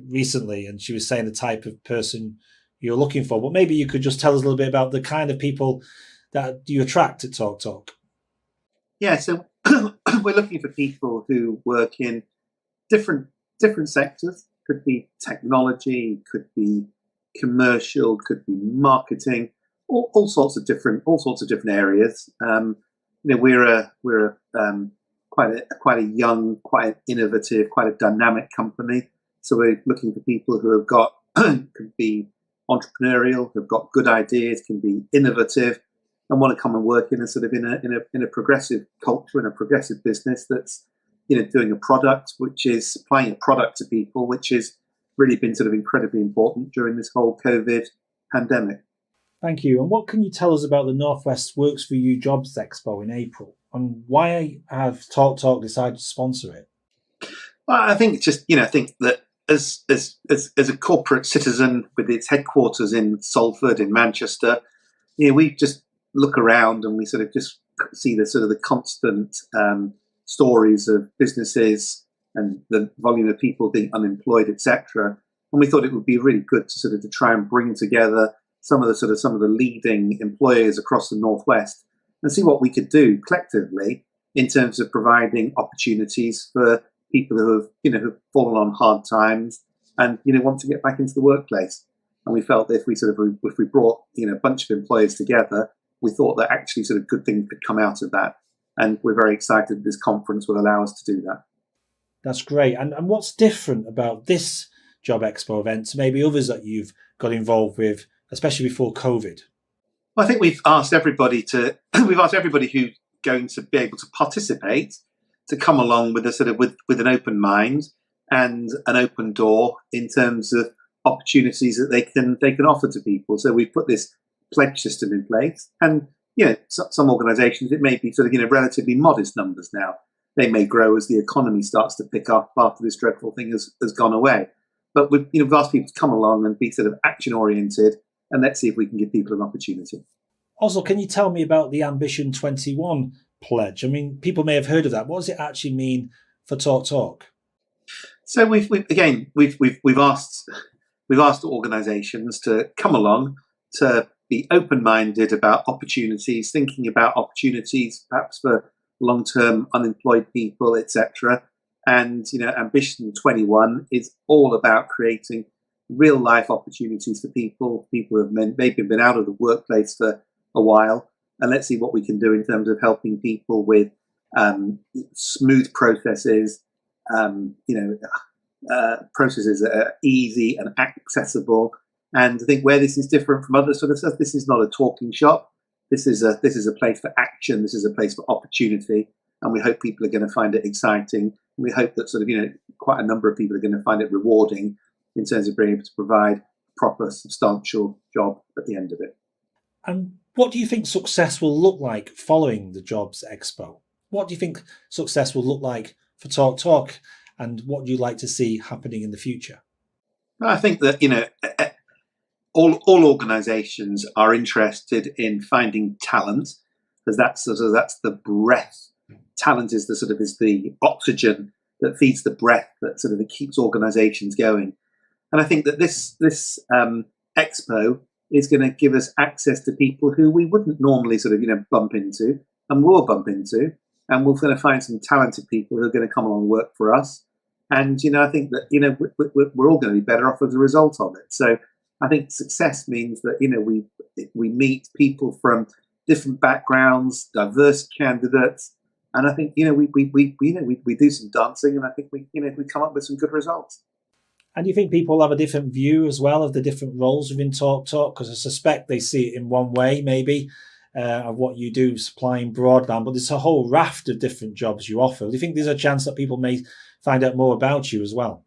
recently, and she was saying the type of person you're looking for. But maybe you could just tell us a little bit about the kind of people that you attract at TalkTalk. Yeah, so we're looking for people who work in different sectors. Could be technology, could be commercial, could be marketing, all sorts of different areas. We're quite a young, quite innovative, quite a dynamic company. So we're looking for people who have got could be entrepreneurial, who've got good ideas, can be innovative, and want to come and work in a progressive culture and a progressive business that's doing a product, which is supplying a product to people, which has really been sort of incredibly important during this whole COVID pandemic. Thank you. And what can you tell us about the Northwest Works for You Jobs Expo in April, and why have TalkTalk decided to sponsor it? Well, I think it's just I think that as a corporate citizen with its headquarters in Salford in Manchester, we just look around and we sort of just see the constant stories of businesses and the volume of people being unemployed, etc. And we thought it would be really good to try and bring together some of the leading employers across the Northwest and see what we could do collectively in terms of providing opportunities for people who have fallen on hard times and want to get back into the workplace. And we felt that if we brought a bunch of employers together, we thought that actually good things could come out of that. And we're very excited this conference will allow us to do that. That's great. And what's different about this Job Expo event to maybe others that you've got involved with, especially before COVID? Well, I think we've asked everybody who's going to be able to participate to come along with a sort of with an open mind and an open door in terms of opportunities that they can offer to people. So we've put this pledge system in place, and some organisations, it may be sort of relatively modest numbers now. They may grow as the economy starts to pick up after this dreadful thing has gone away. But we've asked people to come along and be sort of action oriented, and let's see if we can give people an opportunity. Also, can you tell me about the Ambition 21 pledge? I mean, people may have heard of that. What does it actually mean for TalkTalk? So we've asked organisations to come along, to be open-minded about opportunities, thinking about opportunities perhaps for long-term unemployed people, etc. And Ambition 21 is all about creating real-life opportunities for people who have maybe been out of the workplace for a while, and let's see what we can do in terms of helping people with smooth processes, processes that are easy and accessible. And I think where this is different from other sort of stuff, this is not a talking shop. This is a place for action. This is a place for opportunity, and we hope people are going to find it exciting. We hope that sort of quite a number of people are going to find it rewarding in terms of being able to provide a proper, substantial job at the end of it. And what do you think success will look like following the Jobs Expo? What do you think success will look like for TalkTalk, and what do you like to see happening in the future? I think that all organisations are interested in finding talent, because that's the breath. Talent is the oxygen that feeds the breath that keeps organisations going. And I think that this expo is going to give us access to people who we wouldn't normally bump into, and will bump into, and we're going to find some talented people who are going to come along and work for us. And I think that we're all going to be better off as a result of it. So I think success means that we meet people from different backgrounds, diverse candidates, and I think we do some dancing, and I think we come up with some good results. And do you think people have a different view as well of the different roles within TalkTalk? Because I suspect they see it in one way, maybe, of what you do, supplying broadband, but there's a whole raft of different jobs you offer. Do you think there's a chance that people may find out more about you as well?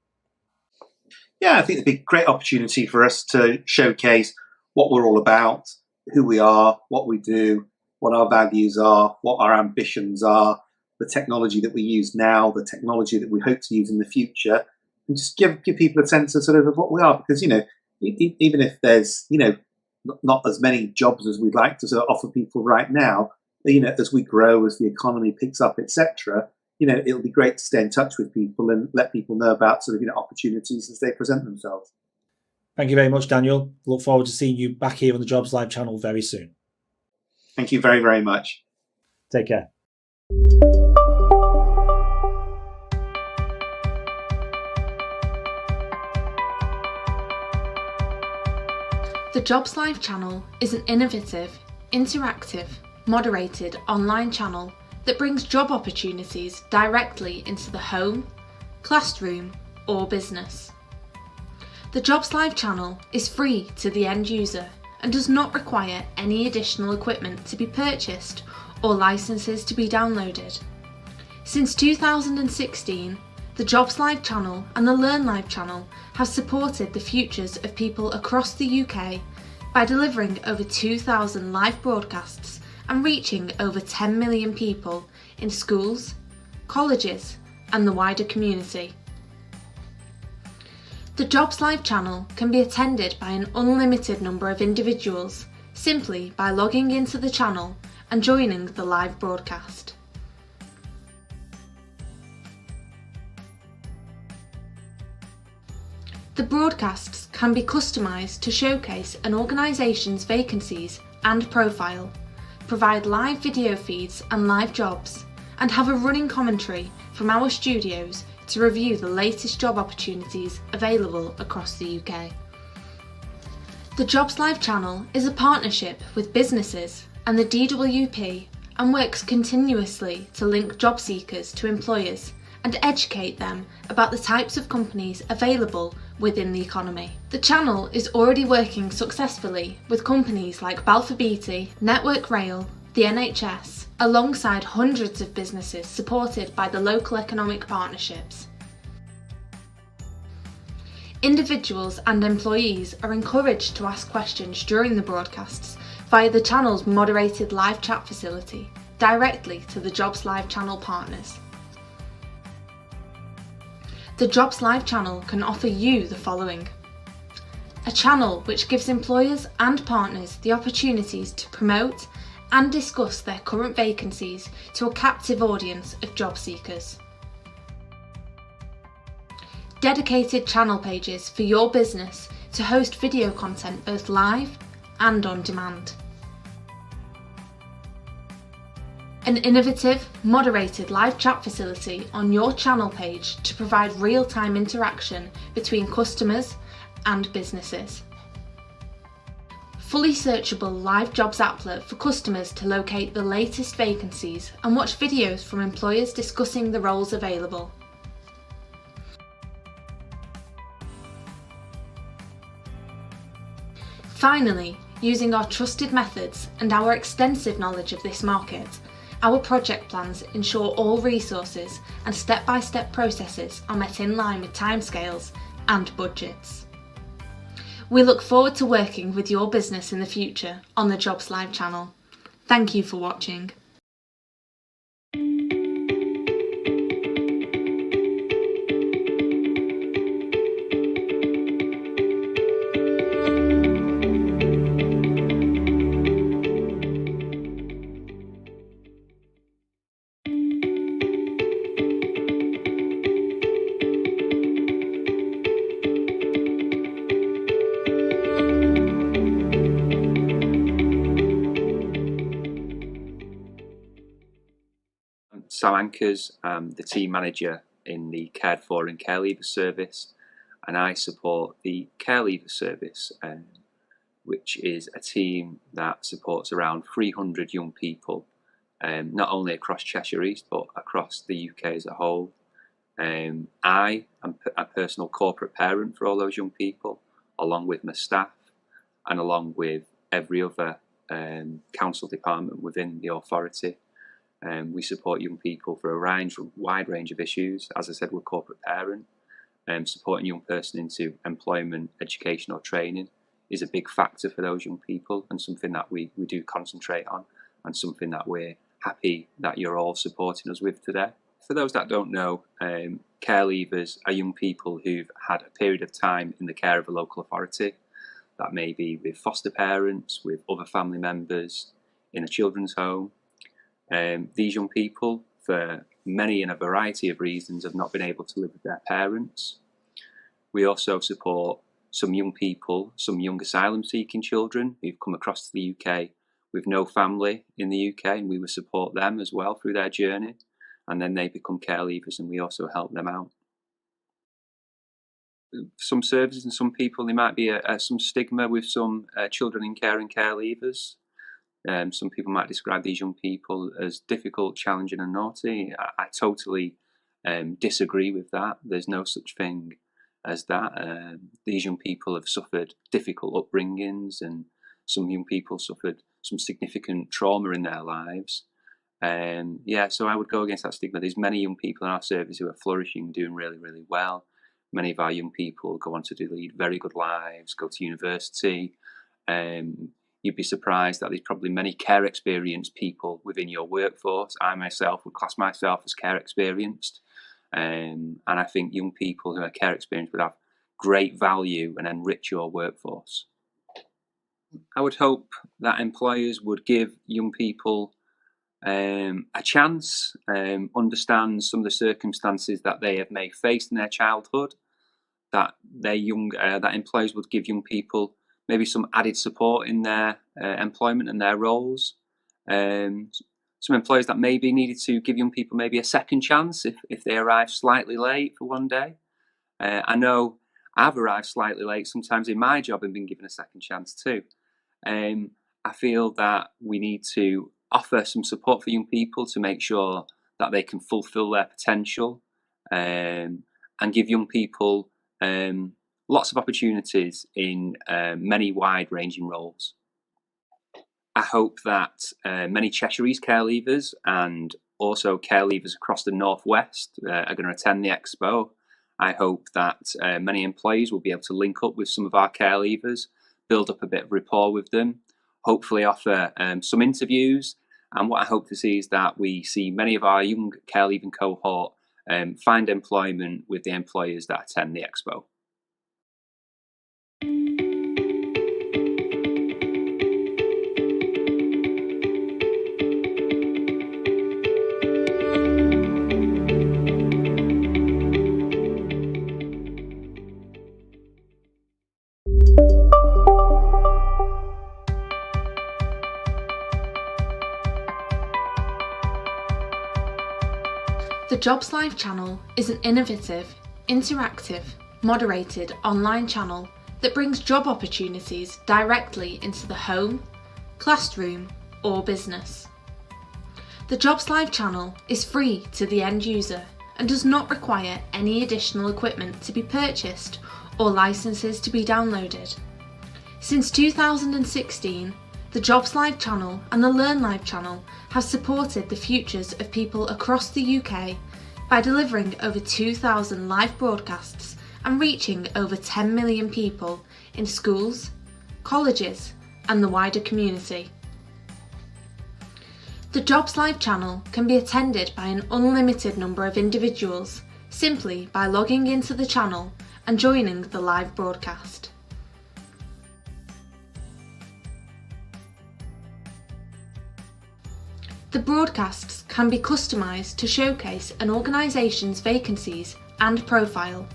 Yeah, I think it'd be a great opportunity for us to showcase what we're all about, who we are, what we do, what our values are, what our ambitions are, the technology that we use now, the technology that we hope to use in the future, and just give people a sense of of what we are. Because even if there's not as many jobs as we'd like to offer people right now, as we grow, as the economy picks up, etc. It'll be great to stay in touch with people and let people know about opportunities as they present themselves. Thank you very much, Daniel. Look forward to seeing you back here on the Jobs Live channel very soon. Thank you very, very much. Take care. The Jobs Live channel is an innovative, interactive, moderated online channel that brings job opportunities directly into the home, classroom, or business. The Jobs Live channel is free to the end user and does not require any additional equipment to be purchased or licenses to be downloaded. Since 2016, the Jobs Live channel and the Learn Live channel have supported the futures of people across the UK by delivering over 2,000 live broadcasts and reaching over 10 million people in schools, colleges, and the wider community. The Jobs Live channel can be attended by an unlimited number of individuals simply by logging into the channel and joining the live broadcast. The broadcasts can be customised to showcase an organisation's vacancies and profile, provide live video feeds and live jobs, and have a running commentary from our studios to review the latest job opportunities available across the UK. The Jobs Live channel is a partnership with businesses and the DWP and works continuously to link job seekers to employers and educate them about the types of companies available within the economy. The channel is already working successfully with companies like Balfour Beatty, Network Rail, the NHS, alongside hundreds of businesses supported by the local economic partnerships. Individuals and employees are encouraged to ask questions during the broadcasts via the channel's moderated live chat facility, directly to the Jobs Live channel partners. The Jobs Live channel can offer you the following: a channel which gives employers and partners the opportunities to promote and discuss their current vacancies to a captive audience of job seekers. Dedicated channel pages for your business to host video content both live and on demand. An innovative, moderated live chat facility on your channel page to provide real-time interaction between customers and businesses. Fully searchable live jobs applet for customers to locate the latest vacancies and watch videos from employers discussing the roles available. Finally, using our trusted methods and our extensive knowledge of this market, our project plans ensure all resources and step-by-step processes are met in line with timescales and budgets. We look forward to working with your business in the future on the Jobs Live channel. Thank you for watching. Sam Ankers, I'm the team manager in the Cared For and Care Leaver service, and I support the Care Leaver service, which is a team that supports around 300 young people, not only across Cheshire East but across the UK as a whole. I am a personal corporate parent for all those young people, along with my staff and along with every other council department within the authority. We support young people for a wide range of issues. As I said, we're a corporate parent. Supporting a young person into employment, education or training is a big factor for those young people, and something that we do concentrate on, and something that we're happy that you're all supporting us with today. For those that don't know, care leavers are young people who've had a period of time in the care of a local authority. That may be with foster parents, with other family members, in a children's home. These young people, for many and a variety of reasons, have not been able to live with their parents. We also support some young people, some young asylum seeking children who've come across to the UK with no family in the UK, and we will support them as well through their journey, and then they become care leavers and we also help them out. Some services and some people, there might be some stigma with some children in care and care leavers. Some people might describe these young people as difficult, challenging and naughty. I totally disagree with that. There's no such thing as that. These young people have suffered difficult upbringings, and some young people suffered some significant trauma in their lives. So I would go against that stigma. There's many young people in our service who are flourishing, doing really, really well. Many of our young people go on to lead very good lives, go to university. You'd be surprised that there's probably many care experienced people within your workforce. I myself would class myself as care experienced. And I think young people who are care experienced would have great value and enrich your workforce. I would hope that employers would give young people a chance, understand some of the circumstances that they have may faced in their childhood, that that employers would give young people maybe some added support in their employment and their roles. Some employers that maybe needed to give young people maybe a second chance if they arrive slightly late for one day. I know I've arrived slightly late sometimes in my job and been given a second chance too. I feel that we need to offer some support for young people to make sure that they can fulfil their potential, and give young people lots of opportunities in many wide-ranging roles. I hope that many Cheshireese care leavers and also care leavers across the Northwest are going to attend the Expo. I hope that many employees will be able to link up with some of our care leavers, build up a bit of rapport with them, hopefully offer some interviews. And what I hope to see is that we see many of our young care leaving cohort find employment with the employers that attend the Expo. The Jobs Live channel is an innovative, interactive, moderated online channel that brings job opportunities directly into the home, classroom, or business. The Jobs Live channel is free to the end user and does not require any additional equipment to be purchased or licenses to be downloaded. Since 2016, the Jobs Live channel and the Learn Live channel have supported the futures of people across the UK by delivering over 2,000 live broadcasts and reaching over 10 million people in schools, colleges, and the wider community. The Jobs Live channel can be attended by an unlimited number of individuals simply by logging into the channel and joining the live broadcast. The broadcasts can be customised to showcase an organisation's vacancies and profile,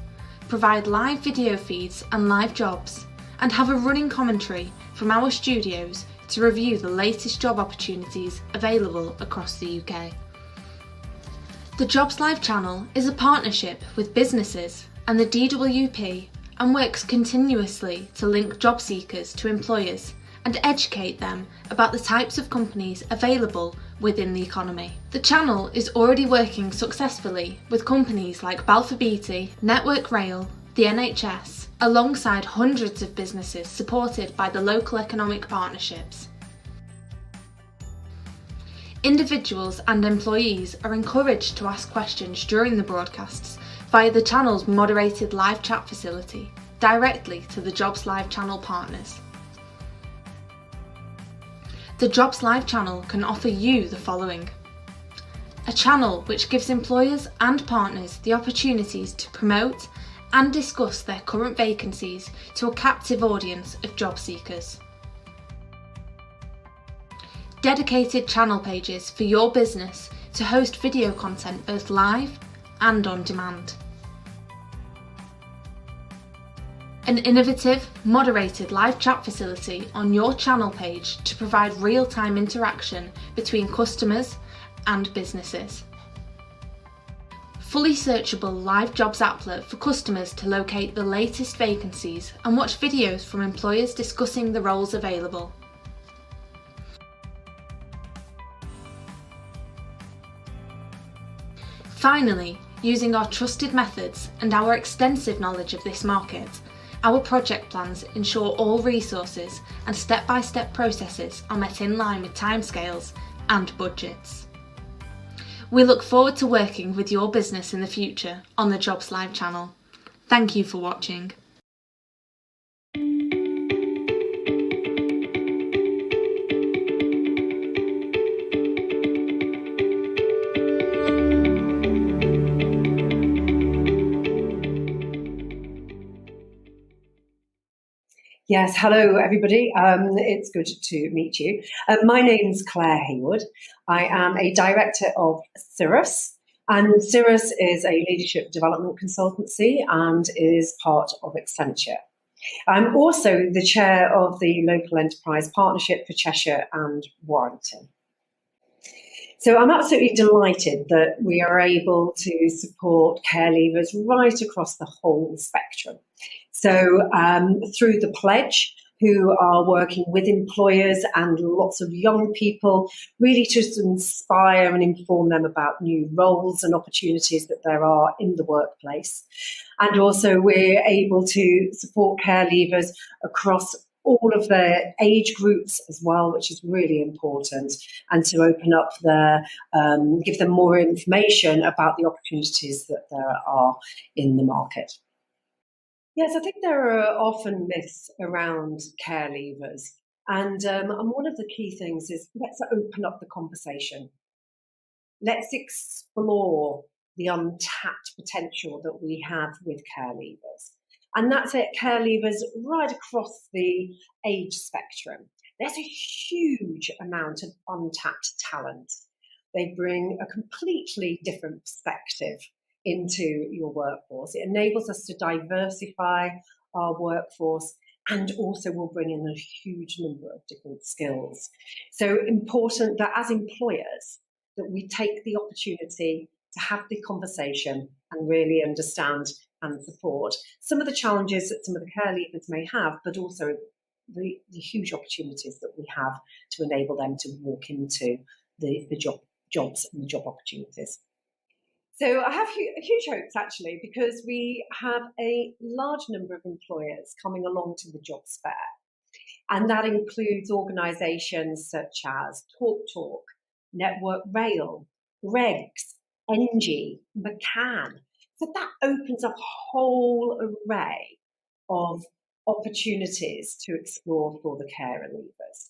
provide live video feeds and live jobs, and have a running commentary from our studios to review the latest job opportunities available across the UK. The Jobs Live channel is a partnership with businesses and the DWP and works continuously to link job seekers to employers and educate them about the types of companies available within the economy. The channel is already working successfully with companies like Balfour Beatty, Network Rail, the NHS, alongside hundreds of businesses supported by the local economic partnerships. Individuals and employees are encouraged to ask questions during the broadcasts via the channel's moderated live chat facility directly to the Jobs Live channel partners. The Jobs Live channel can offer you the following: a channel which gives employers and partners the opportunities to promote and discuss their current vacancies to a captive audience of job seekers. Dedicated channel pages for your business to host video content both live and on demand. An innovative, moderated live chat facility on your channel page to provide real-time interaction between customers and businesses. Fully searchable live jobs applet for customers to locate the latest vacancies and watch videos from employers discussing the roles available. Finally, using our trusted methods and our extensive knowledge of this market, our project plans ensure all resources and step-by-step processes are met in line with timescales and budgets. We look forward to working with your business in the future on the Jobs Live channel. Thank you for watching. Yes, hello everybody. It's good to meet you. My name's Claire Haywood. I am a director of Cirrus, and Cirrus is a leadership development consultancy and is part of Accenture. I'm also the chair of the Local Enterprise Partnership for Cheshire and Warrington. So I'm absolutely delighted that we are able to support care leavers right across the whole spectrum. So through the pledge, who are working with employers and lots of young people, really just inspire and inform them about new roles and opportunities that there are in the workplace. And also we're able to support care leavers across all of their age groups as well, which is really important, and to open up give them more information about the opportunities that there are in the market. Yes, I think there are often myths around care leavers, and one of the key things is let's open up the conversation. Let's explore the untapped potential that we have with care leavers. And that's it, care leavers right across the age spectrum. There's a huge amount of untapped talent. They bring a completely different perspective into your workforce. It enables us to diversify our workforce and also will bring in a huge number of different skills. So important that as employers, that we take the opportunity to have the conversation and really understand and support some of the challenges that some of the care leavers may have, but also the huge opportunities that we have to enable them to walk into the jobs and the job opportunities. So I have huge hopes, actually, because we have a large number of employers coming along to the jobs fair. And that includes organisations such as TalkTalk, Network Rail, Greggs, Engie, McCann. So that opens up a whole array of opportunities to explore for the carer leavers.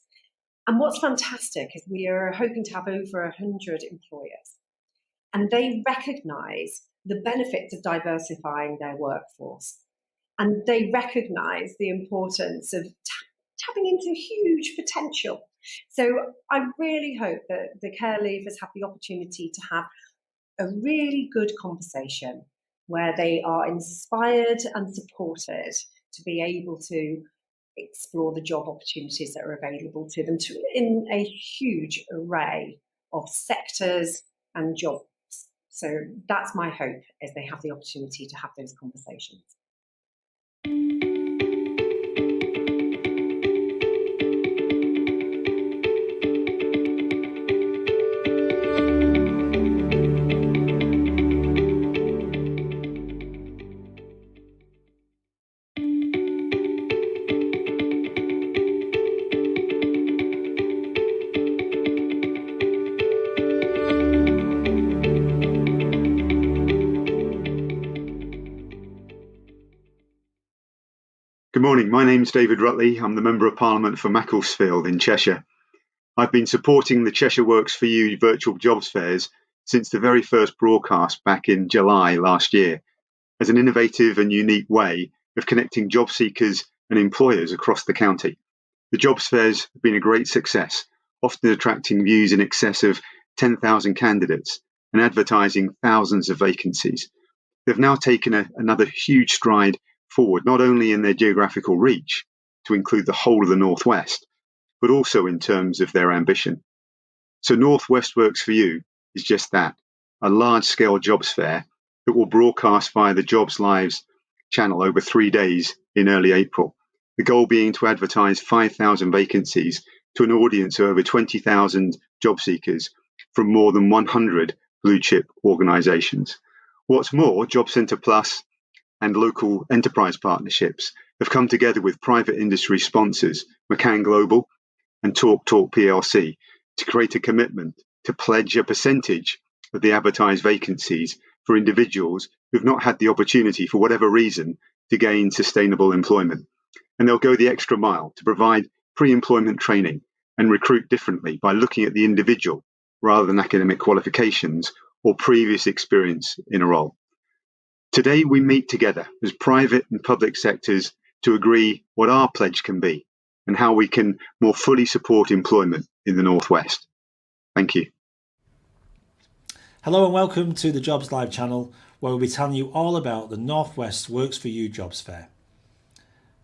And what's fantastic is we are hoping to have over 100 employers. And they recognise the benefits of diversifying their workforce. And they recognise the importance of tapping into huge potential. So I really hope that the care leavers have the opportunity to have a really good conversation where they are inspired and supported to be able to explore the job opportunities that are available to them in a huge array of sectors and jobs. So that's my hope, is they have the opportunity to have those conversations. Good morning, my name's David Rutley. I'm the Member of Parliament for Macclesfield in Cheshire. I've been supporting the Cheshire Works for You virtual jobs fairs since the very first broadcast back in July last year, as an innovative and unique way of connecting job seekers and employers across the county. The jobs fairs have been a great success, often attracting views in excess of 10,000 candidates and advertising thousands of vacancies. They've now taken another huge stride forward, not only in their geographical reach to include the whole of the Northwest, but also in terms of their ambition. So Northwest Works for You is just that, a large-scale jobs fair that will broadcast via the Jobs Lives channel over 3 days in early April, the goal being to advertise 5,000 vacancies to an audience of over 20,000 job seekers from more than 100 blue-chip organisations. What's more, Job Centre Plus and local enterprise partnerships have come together with private industry sponsors, McCann Global and TalkTalk PLC, to create a commitment to pledge a percentage of the advertised vacancies for individuals who've not had the opportunity, for whatever reason, to gain sustainable employment. And they'll go the extra mile to provide pre-employment training and recruit differently by looking at the individual rather than academic qualifications or previous experience in a role. Today, we meet together as private and public sectors to agree what our pledge can be and how we can more fully support employment in the Northwest. Thank you. Hello and welcome to the Jobs Live channel, where we'll be telling you all about the Northwest Works for You Jobs Fair.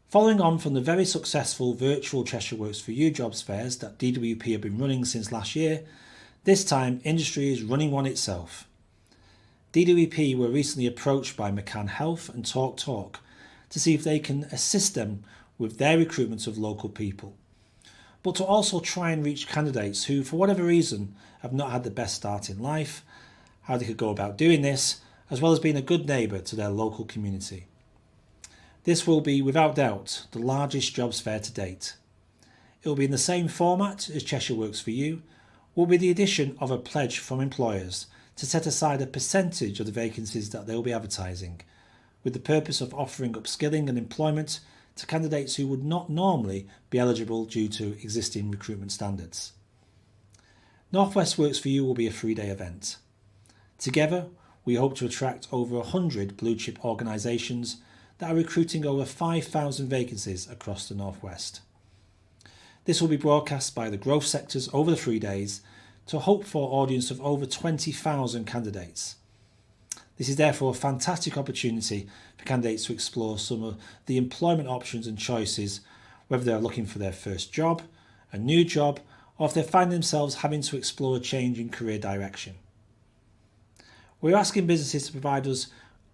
Following on from the very successful virtual Cheshire Works for You Jobs Fairs that DWP have been running since last year, this time industry is running one itself. DWP were recently approached by McCann Health and TalkTalk to see if they can assist them with their recruitment of local people, but to also try and reach candidates who, for whatever reason, have not had the best start in life, how they could go about doing this, as well as being a good neighbour to their local community. This will be, without doubt, the largest jobs fair to date. It will be in the same format as Cheshire Works for You, will be the addition of a pledge from employers to set aside a percentage of the vacancies that they will be advertising, with the purpose of offering upskilling and employment to candidates who would not normally be eligible due to existing recruitment standards. North West Works for You will be a 3-day event. Together, we hope to attract over 100 blue chip organisations that are recruiting over 5,000 vacancies across the North West. This will be broadcast by the growth sectors over the 3 days to a hoped-for audience of over 20,000 candidates. This is therefore a fantastic opportunity for candidates to explore some of the employment options and choices, whether they are looking for their first job, a new job, or if they find themselves having to explore a change in career direction. We're asking businesses to provide us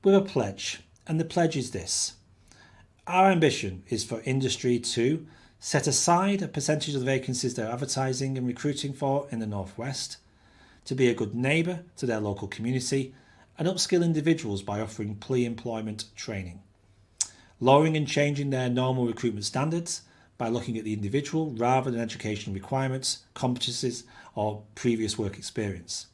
with a pledge, and the pledge is this. Our ambition is for industry to set aside a percentage of the vacancies they're advertising and recruiting for in the North West, to be a good neighbour to their local community, and upskill individuals by offering pre-employment training, lowering and changing their normal recruitment standards by looking at the individual rather than educational requirements, competencies or previous work experience.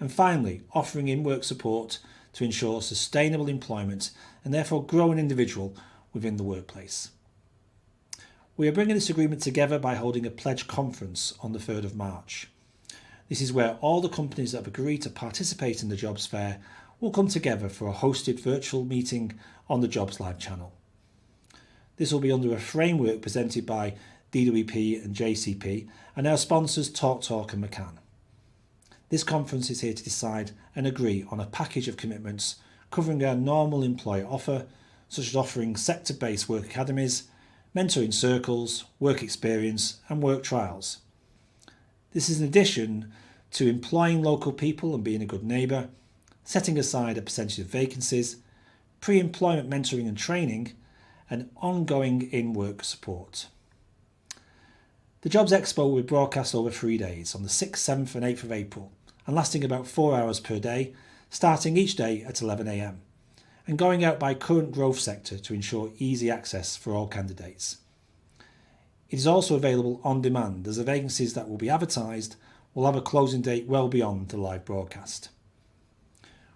And finally, offering in-work support to ensure sustainable employment and therefore grow an individual within the workplace. We are bringing this agreement together by holding a pledge conference on the 3rd of March. This is where all the companies that have agreed to participate in the Jobs Fair will come together for a hosted virtual meeting on the Jobs Live channel. This will be under a framework presented by DWP and JCP and our sponsors TalkTalk and McCann. This conference is here to decide and agree on a package of commitments covering our normal employer offer, such as offering sector-based work academies, mentoring circles, work experience and work trials. This is in addition to employing local people and being a good neighbour, setting aside a percentage of vacancies, pre-employment mentoring and training, and ongoing in-work support. The Jobs Expo will be broadcast over 3 days on the 6th, 7th and 8th of April and lasting about 4 hours per day, starting each day at 11 a.m. and going out by current growth sector to ensure easy access for all candidates. It is also available on demand as the vacancies that will be advertised will have a closing date well beyond the live broadcast.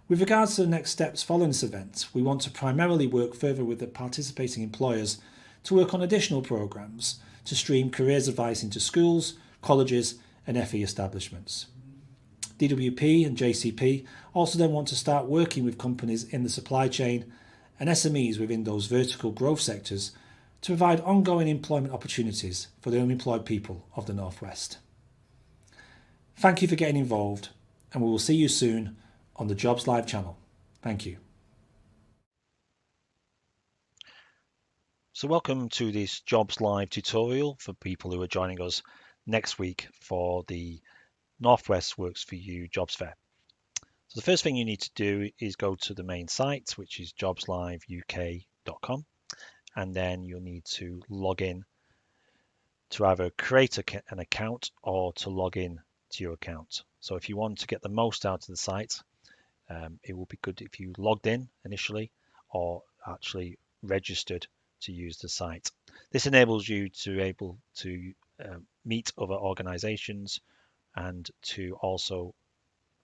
With regards to the next steps following this event, we want to primarily work further with the participating employers to work on additional programmes to stream careers advice into schools, colleges and FE establishments. DWP and JCP also then want to start working with companies in the supply chain and SMEs within those vertical growth sectors to provide ongoing employment opportunities for the unemployed people of the North West. Thank you for getting involved, and we will see you soon on the Jobs Live channel. Thank you. So welcome to this Jobs Live tutorial for people who are joining us next week for the North West Works for You Jobs Fair. So the first thing you need to do is go to the main site, which is jobsliveuk.com. And then you'll need to log in to either create an account or to log in to your account. So if you want to get the most out of the site, it will be good if you logged in initially or actually registered to use the site. This enables you to able to meet other organizations and to also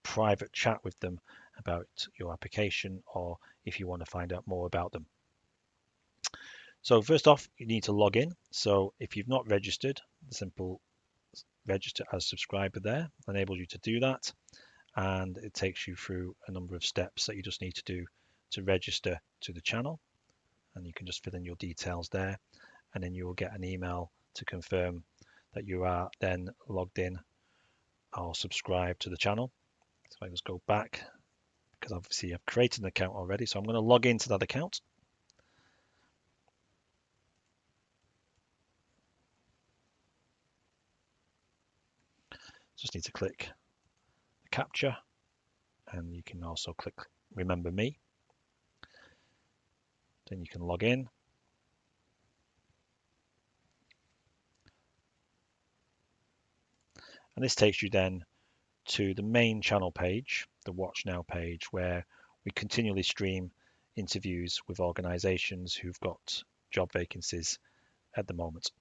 private chat with them about your application or if you want to find out more about them. So first off, you need to log in. So if you've not registered, the simple register as subscriber there enables you to do that. And it takes you through a number of steps that you just need to do to register to the channel. And you can just fill in your details there. And then you will get an email to confirm that you are then logged in or subscribed to the channel. So I just go back because obviously I've created an account already. So I'm going to log into that account. Just need to click the capture and you can also click remember me. Then you can log in And this takes you then to the main channel page, the Watch Now page, where we continually stream interviews with organisations who've got job vacancies at the moment.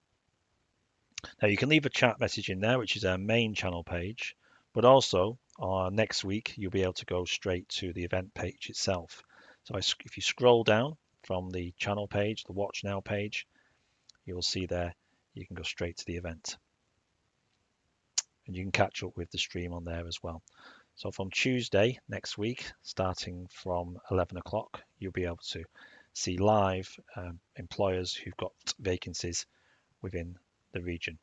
Now you can leave a chat message in there, which is our main channel page, but also next week you'll be able to go straight to the event page itself. So if you scroll down from the channel page, the Watch Now page, you will see there you can go straight to the event. And you can catch up with the stream on there as well. So from Tuesday next week, starting from 11 o'clock, you'll be able to see live employers who've got vacancies within the region.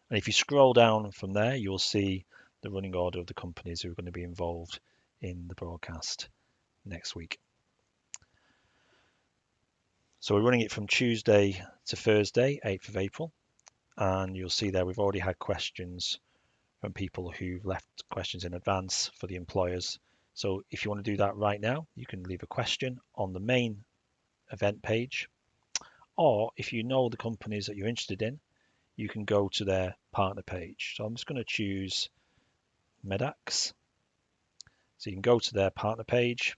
And if you scroll down from there, you'll see the running order of the companies who are going to be involved in the broadcast next week. So we're running it from Tuesday to Thursday, 8th of April. And you'll see there we've already had questions from people who've left questions in advance for the employers. So if you want to do that right now, you can leave a question on the main event page. Or if you know the companies that you're interested in, you can go to their partner page. So I'm just going to choose Medax. So you can go to their partner page.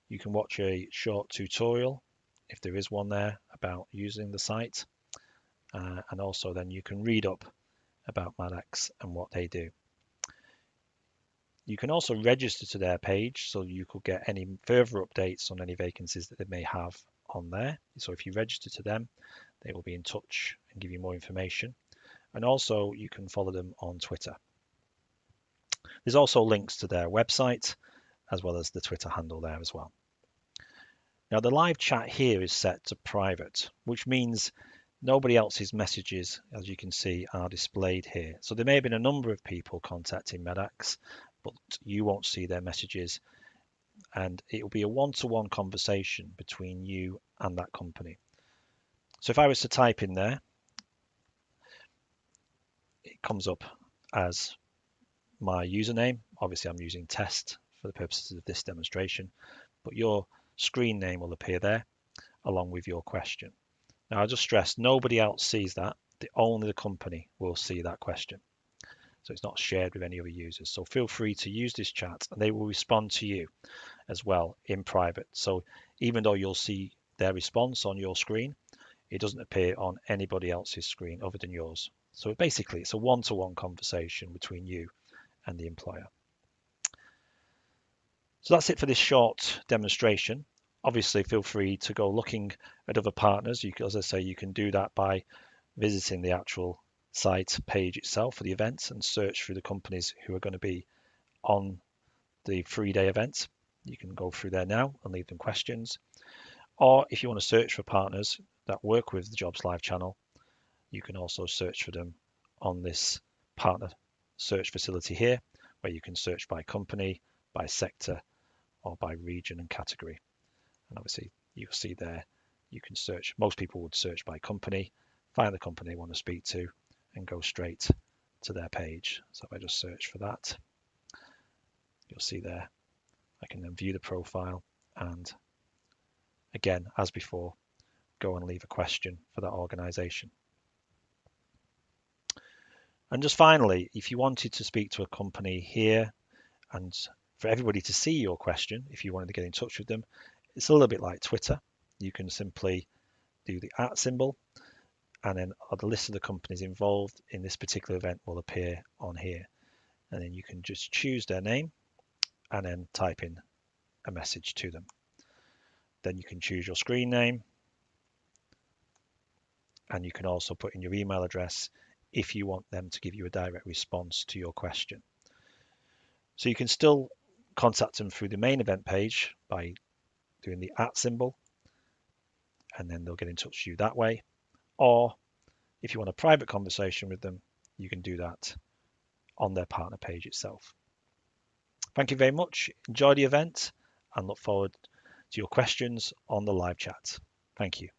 You can watch a short tutorial, if there is one there, about using the site. And also then you can read up about Medax and what they do. You can also register to their page, so you could get any further updates on any vacancies that they may have on there. So if you register to them, they will be in touch and give you more information. And also you can follow them on Twitter. There's also links to their website as well as the Twitter handle there as well. Now the live chat here is set to private, which means nobody else's messages, as you can see, are displayed here. So there may have been a number of people contacting Medax, but you won't see their messages, and it will be a one-to-one conversation between you and that company. So if I was to type in there, it comes up as my username. Obviously I'm using test for the purposes of this demonstration, but your screen name will appear there along with your question. Now I just stress nobody else sees that, only the company will see that question. So it's not shared with any other users. So feel free to use this chat and they will respond to you as well in private. So even though you'll see their response on your screen, it doesn't appear on anybody else's screen other than yours. So basically it's a one-to-one conversation between you and the employer. So that's it for this short demonstration. Obviously feel free to go looking at other partners. As I say, you can do that by visiting the actual site page itself for the event and search through the companies who are going to be on the 3-day event. You can go through there now and leave them questions. Or if you want to search for partners that work with the Jobs Live channel, you can also search for them on this partner search facility here, where you can search by company, by sector, or by region and category. And obviously you'll see there, you can search, most people would search by company, find the company they want to speak to, and go straight to their page. So if I just search for that, you'll see there, I can then view the profile and again, as before, go and leave a question for that organization. And just finally, if you wanted to speak to a company here and for everybody to see your question, if you wanted to get in touch with them, it's a little bit like Twitter. You can simply do the @ symbol, and then the list of the companies involved in this particular event will appear on here. And then you can just choose their name and then type in a message to them. Then you can choose your screen name, and you can also put in your email address if you want them to give you a direct response to your question. So you can still contact them through the main event page by doing the @ symbol, and then they'll get in touch with you that way. Or if you want a private conversation with them, you can do that on their partner page itself. Thank you very much. Enjoy the event and look forward to your questions on the live chat. Thank you.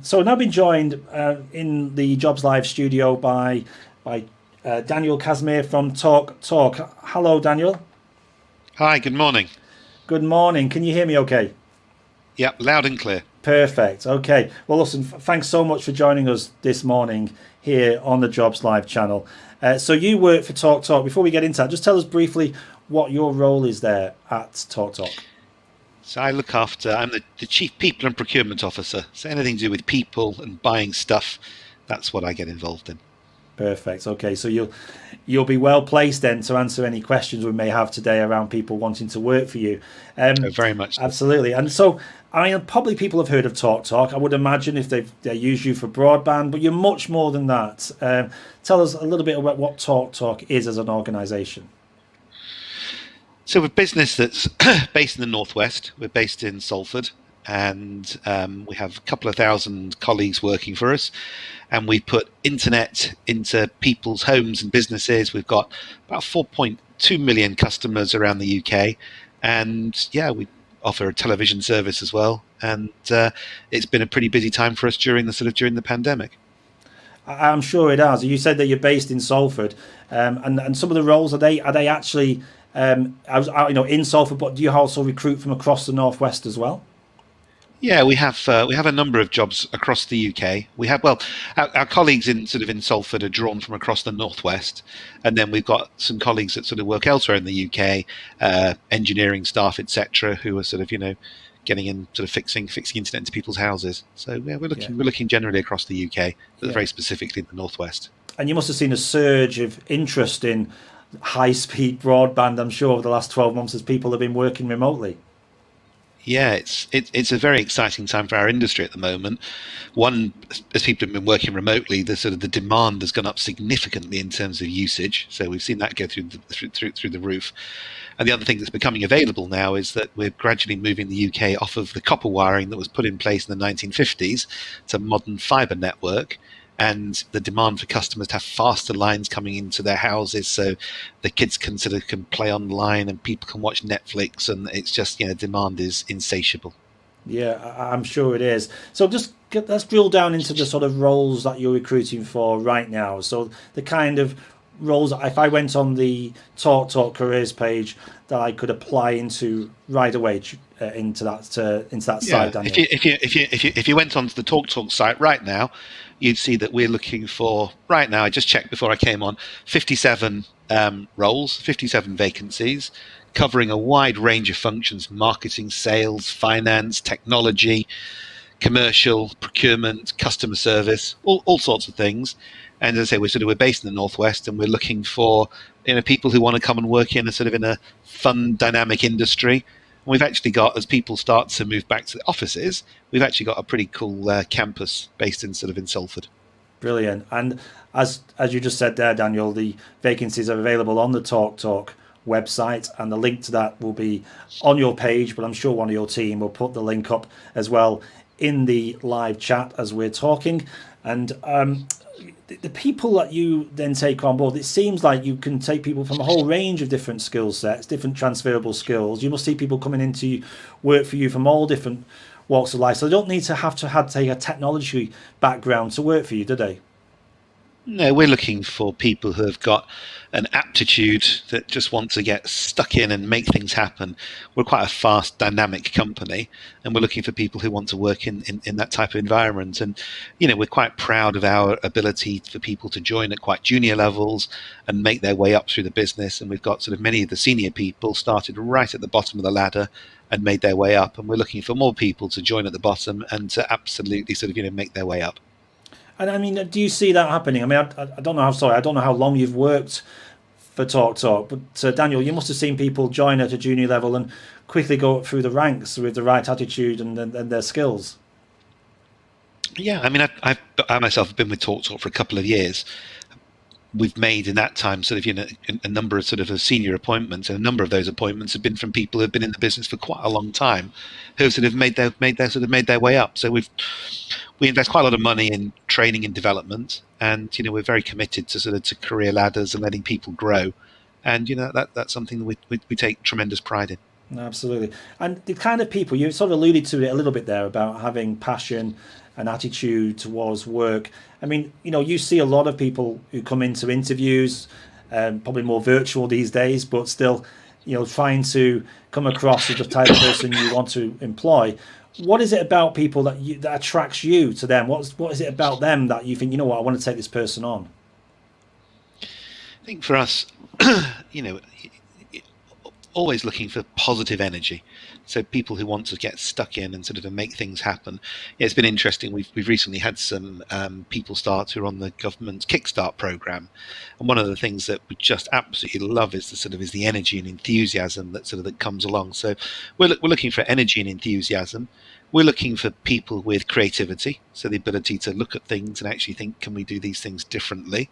So I've now been joined in the Jobs Live studio by Daniel Casimir from Talk Talk. Hello, Daniel. Hi, good morning. Good morning. Can you hear me okay? Yep, loud and clear. Perfect. Okay. Well, listen, thanks so much for joining us this morning here on the Jobs Live channel. So you work for Talk Talk. Before we get into that, just tell us briefly what your role is there at Talk Talk. So I'm the Chief People and Procurement Officer. So anything to do with people and buying stuff, that's what I get involved in. Perfect. Okay, so you'll be well placed then to answer any questions we may have today around people wanting to work for you. Very much. Absolutely. And so, I mean, probably people have heard of Talk Talk. I would imagine if they use you for broadband, but you're much more than that. Tell us a little bit about what Talk Talk is as an organisation. So we're a business that's based in the Northwest. We're based in Salford, and we have a couple of thousand colleagues working for us. And we put internet into people's homes and businesses. We've got about 4.2 million customers around the UK. And yeah, we offer a television service as well. And it's been a pretty busy time for us during the pandemic. I'm sure it has. You said that you're based in Salford, and some of the roles are they actually in Salford, but do you also recruit from across the Northwest as well? Yeah, we have a number of jobs across the UK. We have our colleagues in Salford are drawn from across the Northwest, and then we've got some colleagues that sort of work elsewhere in the UK, engineering staff, etc., who are getting in fixing internet into people's houses. So yeah, we're looking generally across the UK, but very specifically in the Northwest. And you must have seen a surge of interest in high-speed broadband, I'm sure, over the last 12 months as people have been working remotely. Yeah, it's a very exciting time for our industry at the moment. One, as people have been working remotely, the demand has gone up significantly in terms of usage. So we've seen that go through the roof. And the other thing that's becoming available now is that we're gradually moving the UK off of the copper wiring that was put in place in the 1950s to modern fibre network. And the demand for customers to have faster lines coming into their houses, so the kids can play online and people can watch Netflix, and it's just demand is insatiable. Yeah, I'm sure it is. So let's drill down into the sort of roles that you're recruiting for right now. So the kind of roles, if I went on the Talk Talk careers page, that I could apply into right away into that site. Daniel. If you went onto the Talk Talk site right now, you'd see that we're looking for, right now, I just checked before I came on, 57 roles, 57 vacancies, covering a wide range of functions: marketing, sales, finance, technology, commercial, procurement, customer service, all sorts of things. And as I say, we're based in the Northwest, and we're looking for people who want to come and work in a fun, dynamic industry. And we've actually got, as people start to move back to the offices, we've actually got a pretty cool campus based in Salford. Brilliant. And as you just said there, Daniel, the vacancies are available on the Talk Talk website, and the link to that will be on your page, but I'm sure one of your team will put the link up as well in the live chat as we're talking. And the people that you then take on board, it seems like you can take people from a whole range of different skill sets, different transferable skills. You must see people coming into work for you from all different walks of life. So they don't need to have take a technology background to work for you, do they? No, we're looking for people who have got an aptitude that just want to get stuck in and make things happen. We're quite a fast, dynamic company, and we're looking for people who want to work in that type of environment. And, we're quite proud of our ability for people to join at quite junior levels and make their way up through the business. And we've got many of the senior people started right at the bottom of the ladder and made their way up. And we're looking for more people to join at the bottom and to absolutely make their way up. And I mean, do you see that happening? I mean, I don't know how long you've worked for Talk Talk, but Daniel, you must have seen people join at a junior level and quickly go up through the ranks with the right attitude and their skills. Yeah, I mean, I myself have been with Talk Talk for a couple of years. We've made in that time a number of senior appointments, and a number of those appointments have been from people who have been in the business for quite a long time, who have made their way up. So we invest quite a lot of money in training and development, and we're very committed to career ladders and letting people grow, and that's something that we take tremendous pride in. Absolutely. And the kind of people, you sort of alluded to it a little bit there about having passion an attitude towards work. I mean, you see a lot of people who come into interviews, probably more virtual these days, but still, trying to come across as the type of person you want to employ. What is it about people that attracts you to them? What is it about them that you think, I want to take this person on? I think for us, always looking for positive energy. So people who want to get stuck in and sort of make things happen. Yeah, it's been interesting. We've recently had some people start who are on the government's Kickstart program, and one of the things that we just absolutely love is the energy and enthusiasm that comes along. So we're looking for energy and enthusiasm. We're looking for people with creativity, so the ability to look at things and actually think, can we do these things differently?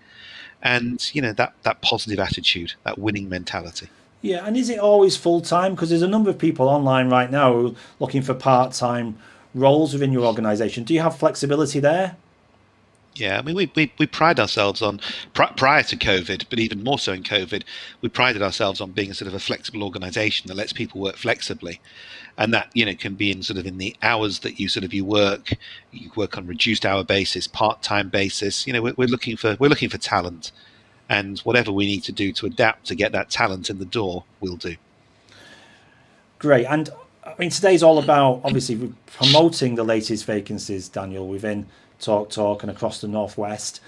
And that positive attitude, that winning mentality. Yeah, and is it always full-time? Because there's a number of people online right now who are looking for part-time roles within your organisation. Do you have flexibility there? Yeah, I mean, we pride ourselves on, prior to COVID, but even more so in COVID, we prided ourselves on being a sort of a flexible organisation that lets people work flexibly. And that, can be in the hours that you work on reduced hour basis, part-time basis. We're looking for talent. And whatever we need to do to adapt to get that talent in the door, we'll do. Great. And I mean, today's all about obviously promoting the latest vacancies, Daniel, within TalkTalk and across the Northwest.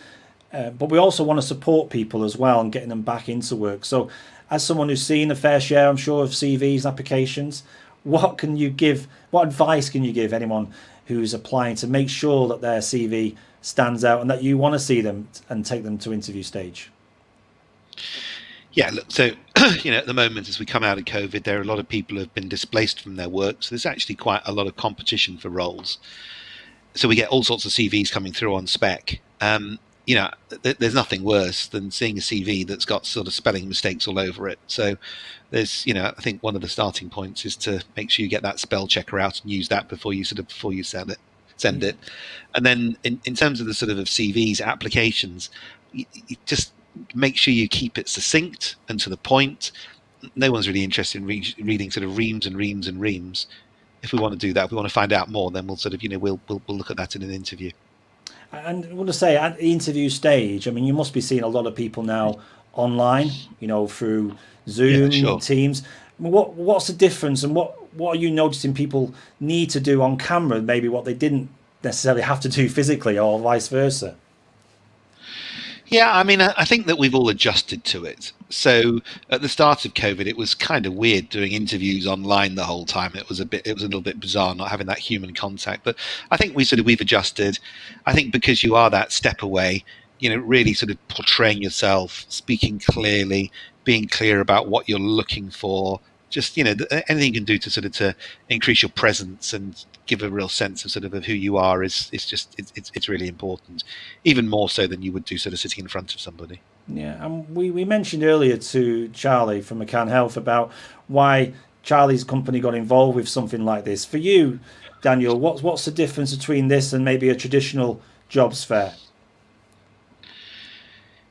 But we also want to support people as well and getting them back into work. So as someone who's seen a fair share, I'm sure, of CVs and applications, what advice can you give anyone who's applying to make sure that their CV stands out and that you want to see them and take them to interview stage? Yeah, look, so, at the moment, as we come out of COVID, there are a lot of people who have been displaced from their work. So there's actually quite a lot of competition for roles. So we get all sorts of CVs coming through on spec. There's nothing worse than seeing a CV that's got sort of spelling mistakes all over it. So there's, I think one of the starting points is to make sure you get that spell checker out and use that before you send it. And then in terms of the sort of CVs, applications, you just make sure you keep it succinct and to the point. No one's really interested in reading sort of reams and reams and reams. If we want to do that, if we want to find out more, then we'll sort of, we'll look at that in an interview. And I want to say, at the interview stage, I mean, you must be seeing a lot of people now online, through Zoom, sure. Teams. I mean, what's the difference, and what are you noticing people need to do on camera, maybe what they didn't necessarily have to do physically, or vice versa? Yeah, I mean, I think that we've all adjusted to it. So at the start of COVID, it was kind of weird doing interviews online the whole time. It was a little bit bizarre not having that human contact. But I think we've adjusted. I think because you are that step away, really sort of portraying yourself, speaking clearly, being clear about what you're looking for. Just anything you can do to sort of to increase your presence and give a real sense of sort of who you are is it's really important, even more so than you would do sort of sitting in front of somebody. Yeah, and we mentioned earlier to Charlie from McCann Health about why Charlie's company got involved with something like this. For you, Daniel, what's the difference between this and maybe a traditional jobs fair?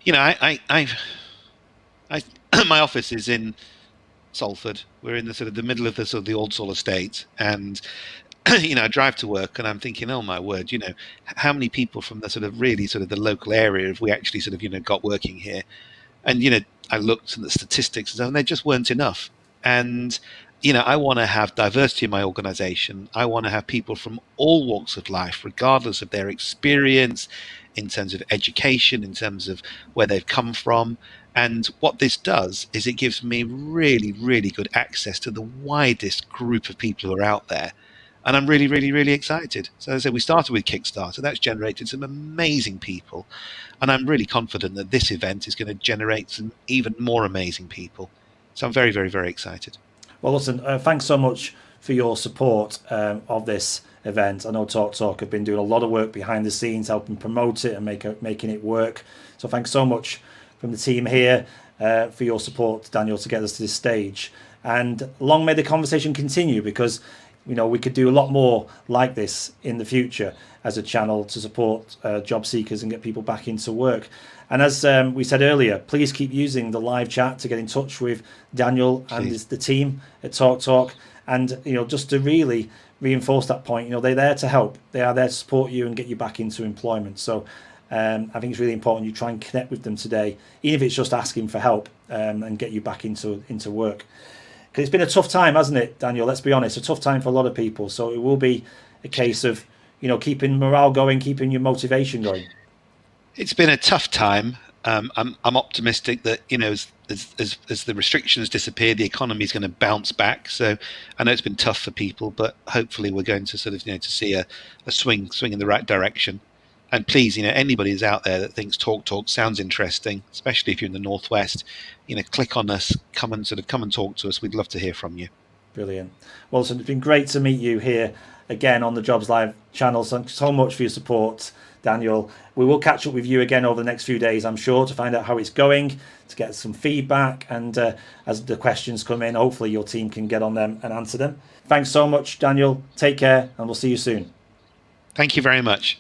I my office is in Salford. We're in the sort of the middle of the sort of the Old Salt estate, and I drive to work and I'm thinking, oh my word, how many people from the sort of really sort of the local area have we actually sort of got working here? And I looked at the statistics and they just weren't enough. And I want to have diversity in my organization. I want to have people from all walks of life, regardless of their experience, in terms of education, in terms of where they've come from. And what this does is it gives me really, really good access to the widest group of people who are out there. And I'm really, really, really excited. So as I said, we started with Kickstarter. That's generated some amazing people. And I'm really confident that this event is going to generate some even more amazing people. So I'm very, very, very excited. Well, listen, thanks so much for your support of this event. I know TalkTalk have been doing a lot of work behind the scenes, helping promote it and making it work. So thanks so much from the team here for your support, Daniel, to get us to this stage. And long may the conversation continue, because we could do a lot more like this in the future as a channel to support job seekers and get people back into work. And as we said earlier, please keep using the live chat to get in touch with Daniel and the team at TalkTalk, and just to really reinforce that point. They're there to help. They are there to support you and get you back into employment. So I think it's really important you try and connect with them today, even if it's just asking for help, and get you back into work. Because it's been a tough time, hasn't it, Daniel? Let's be honest, a tough time for a lot of people. So it will be a case of, keeping morale going, keeping your motivation going. It's been a tough time. I'm optimistic that as the restrictions disappear, the economy is going to bounce back. So I know it's been tough for people, but hopefully we're going to sort of to see a swing in the right direction. And please, anybody who's out there that thinks Talk sounds interesting, especially if you're in the Northwest, click on us, come and talk to us. We'd love to hear from you. Brilliant. Well, it's been great to meet you here again on the Jobs Live channel. Thanks so much for your support, Daniel. We will catch up with you again over the next few days, I'm sure, to find out how it's going, to get some feedback, and as the questions come in, hopefully your team can get on them and answer them. Thanks so much, Daniel. Take care, and we'll see you soon. Thank you very much.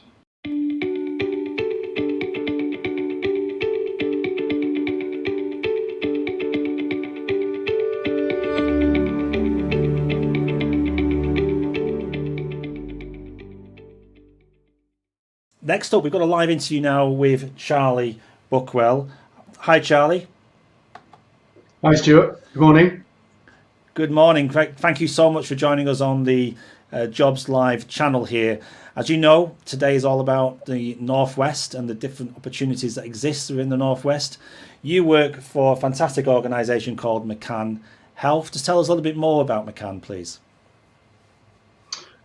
Next up, we've got a live interview now with Charlie Buckwell. Hi, Charlie. Hi, Stuart. Good morning. Good morning. Thank you so much for joining us on the Jobs Live channel here. As you know, today is all about the Northwest and the different opportunities that exist within the Northwest. You work for a fantastic organisation called McCann Health. Just tell us a little bit more about McCann, please.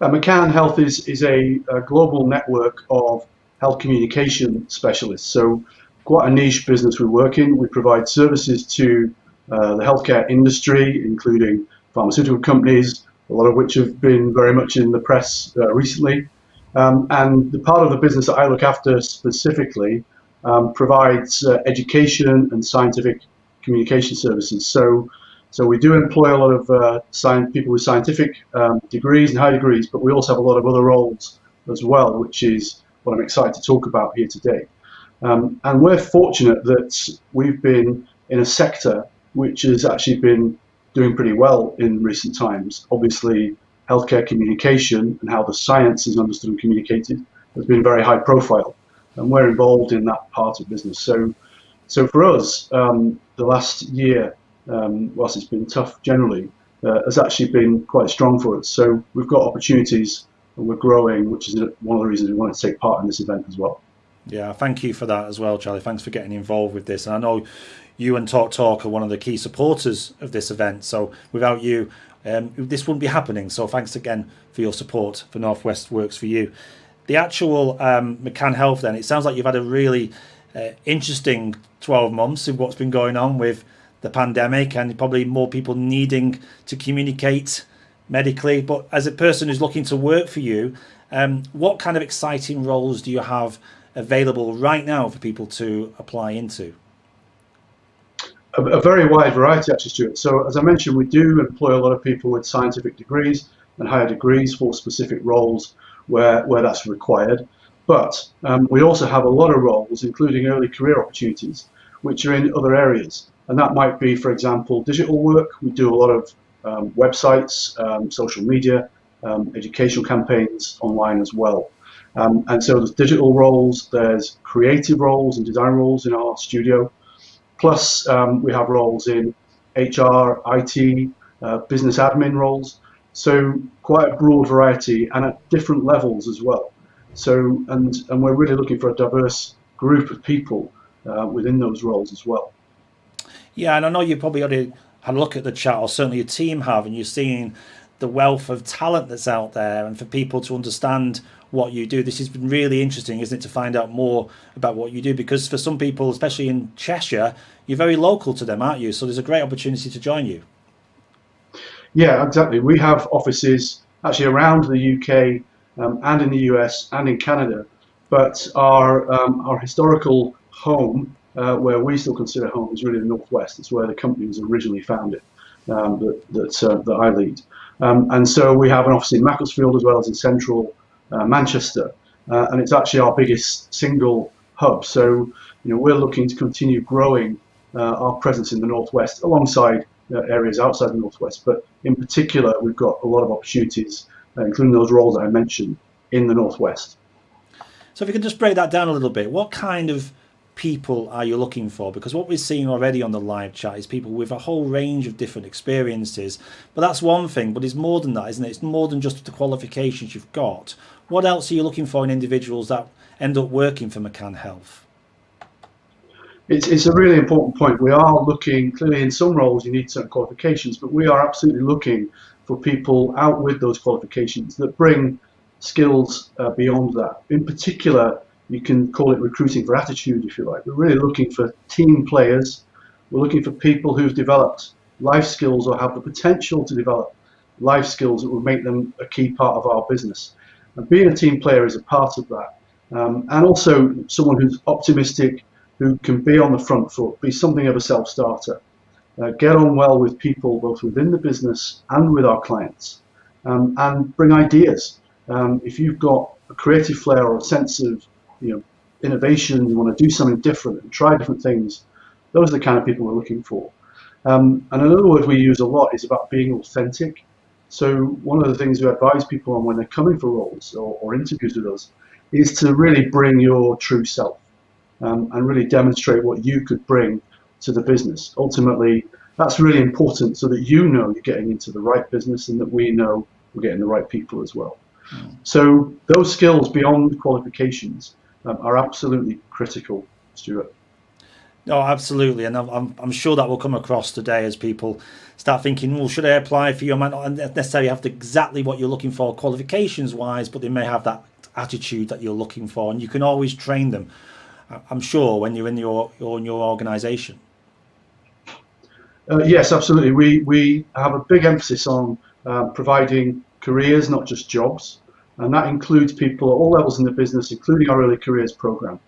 McCann Health is a global network of health communication specialists. So quite a niche business we work in. We provide services to the healthcare industry, including pharmaceutical companies, a lot of which have been very much in the press recently. And the part of the business that I look after specifically provides education and scientific communication services. So we do employ a lot of people with scientific degrees and high degrees, but we also have a lot of other roles as well, which is what I'm excited to talk about here today. And we're fortunate that we've been in a sector which has actually been doing pretty well in recent times. Obviously, healthcare communication and how the science is understood and communicated has been very high profile, and we're involved in that part of business. So for us, the last year, whilst it's been tough generally, has actually been quite strong for us. So we've got opportunities and we're growing, which is one of the reasons we wanted to take part in this event as well. Yeah, thank you for that as well, Charlie. Thanks for getting involved with this. And I know you and Talk are one of the key supporters of this event. So without you, this wouldn't be happening. So thanks again for your support for Northwest Works for You. The actual McCann Health then, it sounds like you've had a really interesting 12 months of what's been going on with the pandemic and probably more people needing to communicate medically. But as a person who's looking to work for you, what kind of exciting roles do you have available right now for people to apply into? A very wide variety, actually, Stuart. So as I mentioned, we do employ a lot of people with scientific degrees and higher degrees for specific roles where that's required. But we also have a lot of roles, including early career opportunities, which are in other areas. And that might be, for example, digital work. We do a lot of websites, social media, educational campaigns online as well. And so there's digital roles, there's creative roles and design roles in our studio. Plus, we have roles in HR, IT, business admin roles. So quite a broad variety and at different levels as well. So, and we're really looking for a diverse group of people within those roles as well. Yeah, and I know you probably already had a look at the chat, or certainly your team have, and you're seeing the wealth of talent that's out there, and for people to understand what you do. This has been really interesting, isn't it, to find out more about what you do, because for some people, especially in Cheshire, you're very local to them, aren't you? So there's a great opportunity to join you. Yeah, exactly. We have offices actually around the UK and in the US and in Canada, but our historical home, where we still consider home, is really the Northwest. It's where the company was originally founded, that I lead. And so we have an office in Macclesfield as well as in central Manchester, and it's actually our biggest single hub. So we're looking to continue growing our presence in the Northwest alongside areas outside the Northwest, but in particular we've got a lot of opportunities including those roles that I mentioned in the Northwest. So if you could just break that down a little bit, what kind of people are you looking for? Because what we're seeing already on the live chat is people with a whole range of different experiences. But that's one thing, but it's more than that, isn't it? It's more than just the qualifications you've got. What else are you looking for in individuals that end up working for McCann Health? It's a really important point. We are looking, clearly in some roles you need certain qualifications, but we are absolutely looking for people out with those qualifications that bring skills beyond that. In particular, you can call it recruiting for attitude, if you like. We're really looking for team players. We're looking for people who've developed life skills or have the potential to develop life skills that will make them a key part of our business. And being a team player is a part of that. And also someone who's optimistic, who can be on the front foot, be something of a self-starter, get on well with people both within the business and with our clients, and bring ideas. If you've got a creative flair or a sense of innovation, you want to do something different and try different things, those are the kind of people we're looking for. And another word we use a lot is about being authentic. So one of the things we advise people on when they're coming for roles or interviews with us is to really bring your true self, and really demonstrate what you could bring to the business. Ultimately, that's really important so that you know you're getting into the right business and that we know we're getting the right people as well. So those skills beyond qualifications are absolutely critical, Stuart. No, absolutely, and I'm sure that will come across today as people start thinking, well, should I apply for you? I might not necessarily have exactly what you're looking for qualifications-wise, but they may have that attitude that you're looking for, and you can always train them, I'm sure, when you're in your organisation. Yes, absolutely. We have a big emphasis on providing careers, not just jobs, and that includes people at all levels in the business, including our early careers program.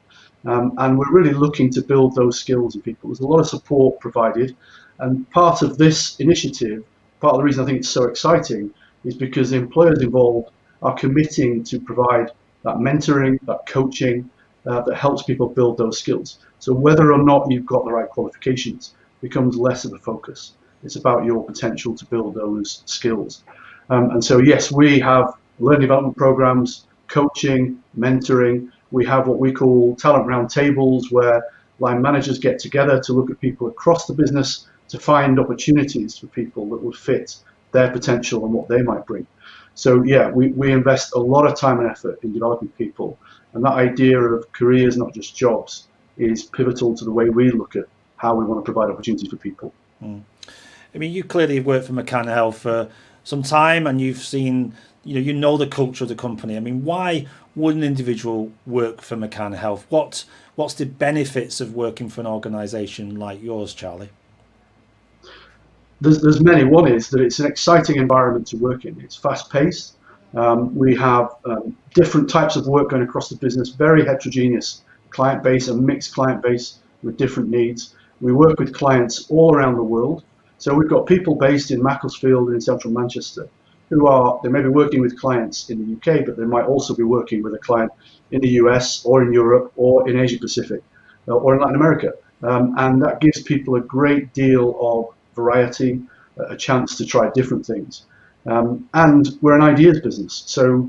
And we're really looking to build those skills in people. There's a lot of support provided, and part of this initiative, part of the reason I think it's so exciting, is because the employers involved are committing to provide that mentoring, that coaching, that helps people build those skills. So whether or not you've got the right qualifications becomes less of a focus. It's about your potential to build those skills. And so yes, we have learning development programs, coaching, mentoring. We have what we call talent roundtables, where line managers get together to look at people across the business to find opportunities for people that would fit their potential and what they might bring. So yeah, we invest a lot of time and effort in developing people, and that idea of careers, not just jobs, is pivotal to the way we look at how we want to provide opportunities for people. I mean, you clearly have worked for McCann Health for some time, and you've seen, you know the culture of the company. I mean, why would an individual work for McCann Health? What's the benefits of working for an organisation like yours, Charlie? There's many. One is that it's an exciting environment to work in. It's fast-paced. We have different types of work going across the business, very heterogeneous client base, a mixed client base with different needs. We work with clients all around the world. So we've got people based in Macclesfield and in central Manchester they may be working with clients in the UK, but they might also be working with a client in the US or in Europe or in Asia Pacific or in Latin America. And that gives people a great deal of variety, a chance to try different things. And we're an ideas business. So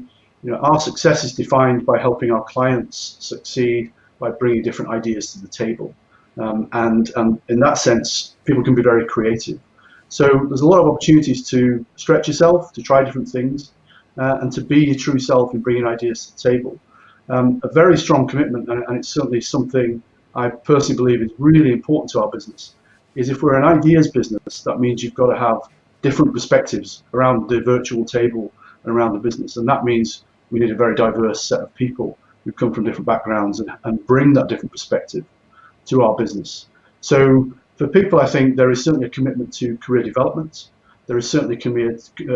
our success is defined by helping our clients succeed by bringing different ideas to the table. And in that sense, people can be very creative. So there's a lot of opportunities to stretch yourself, to try different things, and to be your true self in bringing ideas to the table. A very strong commitment, and it's certainly something I personally believe is really important to our business, is if we're an ideas business, that means you've got to have different perspectives around the virtual table and around the business. And that means we need a very diverse set of people who come from different backgrounds and bring that different perspective to our business. So for people, I think there is certainly a commitment to career development. There is certainly a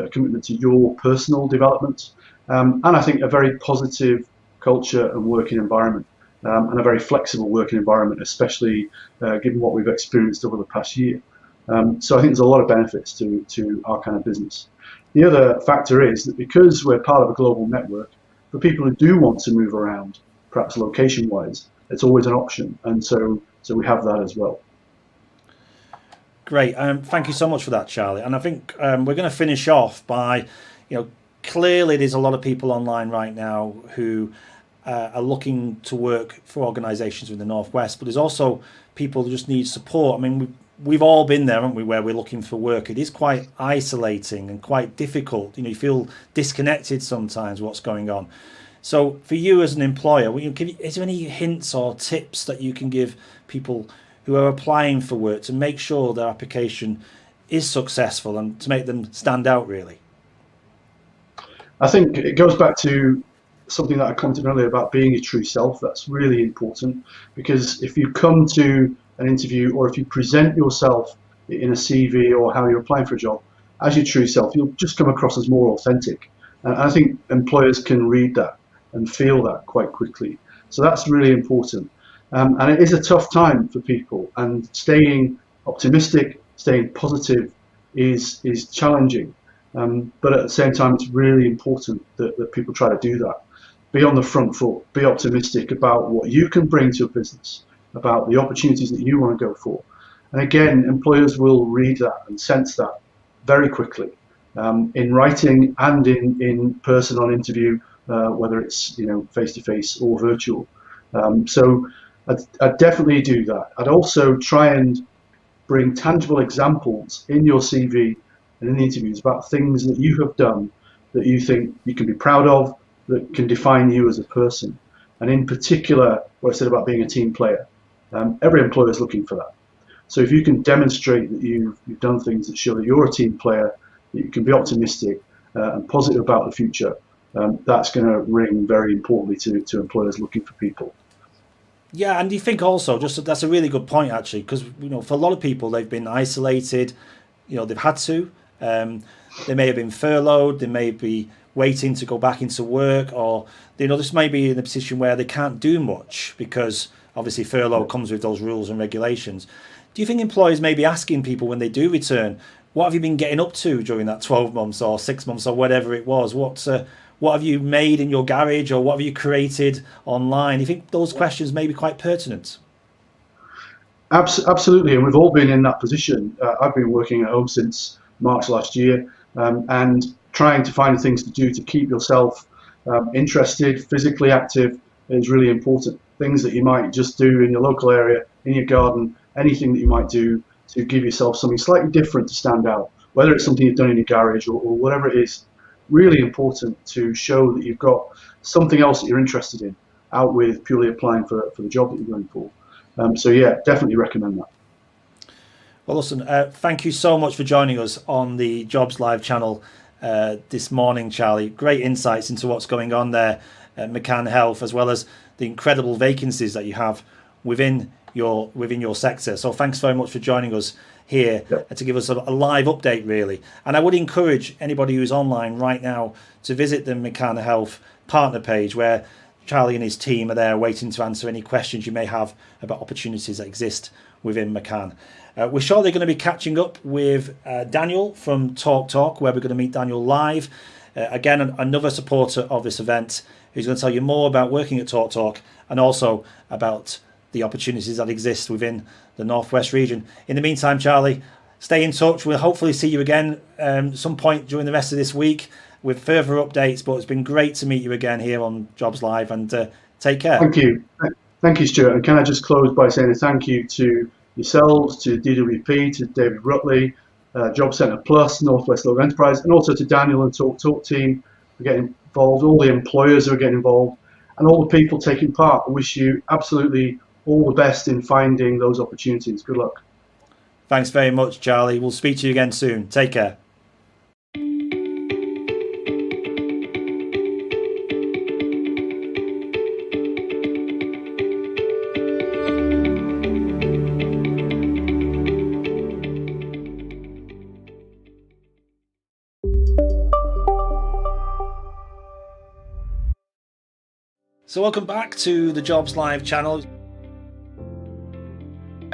commitment to your personal development. And I think a very positive culture and working environment, and a very flexible working environment, especially given what we've experienced over the past year. So I think there's a lot of benefits to our kind of business. The other factor is that because we're part of a global network, for people who do want to move around, perhaps location-wise, it's always an option. And so we have that as well. Great. Thank you so much for that, Charlie. And I think we're going to finish off by, clearly there's a lot of people online right now who are looking to work for organisations in the Northwest, but there's also people who just need support. I mean, we've all been there, haven't we, where we're looking for work. It is quite isolating and quite difficult. You feel disconnected sometimes what's going on. So for you as an employer, is there any hints or tips that you can give people who are applying for work to make sure their application is successful and to make them stand out, really? I think it goes back to something that I commented earlier about being your true self. That's really important, because if you come to an interview or if you present yourself in a CV or how you're applying for a job as your true self, you'll just come across as more authentic. And I think employers can read that and feel that quite quickly. So that's really important. And it is a tough time for people, and staying optimistic, staying positive is challenging. But at the same time, it's really important that people try to do that. Be on the front foot, be optimistic about what you can bring to a business, about the opportunities that you want to go for. And again, employers will read that and sense that very quickly, in writing and in person on interview, whether it's face-to-face or virtual. So I'd definitely do that. I'd also try and bring tangible examples in your CV and in the interviews about things that you have done that you think you can be proud of, that can define you as a person. And in particular, what I said about being a team player, every employer is looking for that. So if you can demonstrate that you've done things that show that you're a team player, that you can be optimistic and positive about the future, that's going to ring very importantly to employers looking for people. Yeah, and do you think also, that's a really good point actually, because for a lot of people they've been isolated, they've had to, they may have been furloughed, they may be waiting to go back into work, or this may be in a position where they can't do much because obviously furlough comes with those rules and regulations. Do you think employers may be asking people when they do return, what have you been getting up to during that 12 months or 6 months or whatever it was? What have you made in your garage, or what have you created online? Do you think those questions may be quite pertinent? Absolutely, and we've all been in that position. I've been working at home since March last year, and trying to find things to do to keep yourself interested, physically active is really important. Things that you might just do in your local area, in your garden, anything that you might do to give yourself something slightly different to stand out, whether it's something you've done in your garage or whatever it is. Really important to show that you've got something else that you're interested in, out with purely applying for the job that you're going for. So yeah, definitely recommend that. Well, listen, thank you so much for joining us on the Jobs Live channel this morning, Charlie. Great insights into what's going on there at McCann Health, as well as the incredible vacancies that you have within your sector. So thanks very much for joining us here to give us a live update, really. And I would encourage anybody who's online right now to visit the McCann Health partner page, where Charlie and his team are there waiting to answer any questions you may have about opportunities that exist within McCann. We're shortly going to be catching up with Daniel from Talk, where we're going to meet Daniel live. Again, another supporter of this event, who's going to tell you more about working at Talk and also about the opportunities that exist within the Northwest region. In the meantime, Charlie, stay in touch. We'll hopefully see you again some point during the rest of this week with further updates, but it's been great to meet you again here on Jobs Live, and take care. Thank you, Stuart. And can I just close by saying a thank you to yourselves, to DWP, to David Rutley, Job Centre Plus, Northwest Local Enterprise, and also to Daniel and Talk team for getting involved, all the employers who are getting involved, and all the people taking part. I wish you absolutely all the best in finding those opportunities. Good luck. Thanks very much, Charlie. We'll speak to you again soon. Take care. So welcome back to the Jobs Live channel.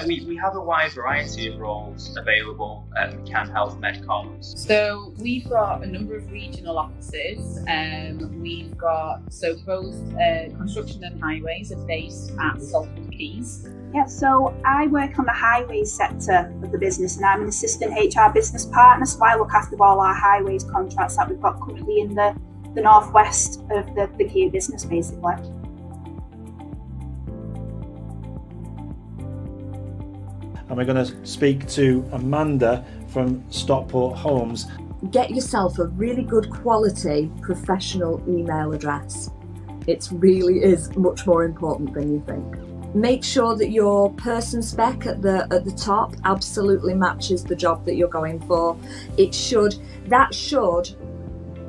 We have a wide variety of roles available at McCann Health Medcoms. So we've got a number of regional offices. We've got both construction and highways are based at Salford please? Yeah, so I work on the highways sector of the business, and I'm an assistant HR business partner, so I look after all our highways contracts that we've got currently in the northwest of the Kia business, basically. And we're going to speak to Amanda from Stockport Homes. Get yourself a really good quality professional email address. It really is much more important than you think. Make sure that your person spec at the top absolutely matches the job that you're going for.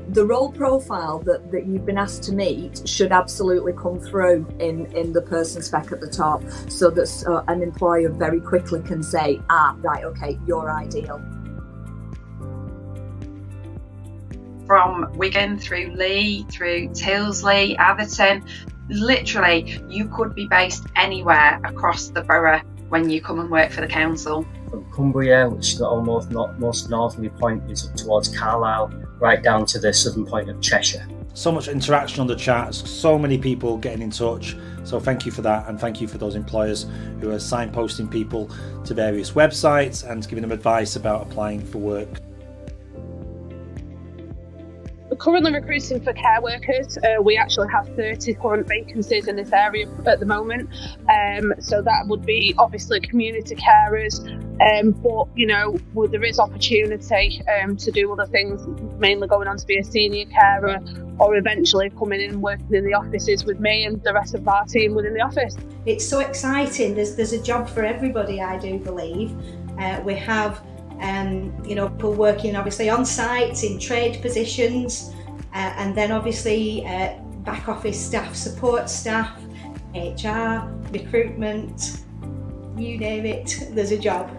The role profile that you've been asked to meet should absolutely come through in the person spec at the top, so that an employer very quickly can say, right, okay, you're ideal. From Wigan through Lee, through Tilsley, Atherton, literally you could be based anywhere across the borough when you come and work for the council. From Cumbria, which is the most northerly point, is up towards Carlisle, right down to the southern point of Cheshire. So much interaction on the chats, so many people getting in touch. So thank you for that, and thank you for those employers who are signposting people to various websites and giving them advice about applying for work. We're currently recruiting for care workers. We actually have 30 current vacancies in this area at the moment. So that would be obviously community carers, but there is opportunity to do other things, mainly going on to be a senior carer, or eventually coming in and working in the offices with me and the rest of our team within the office. It's so exciting. There's a job for everybody, I do believe. We have people working obviously on site in trade positions, and then obviously back office staff, support staff, HR, recruitment, you name it, there's a job.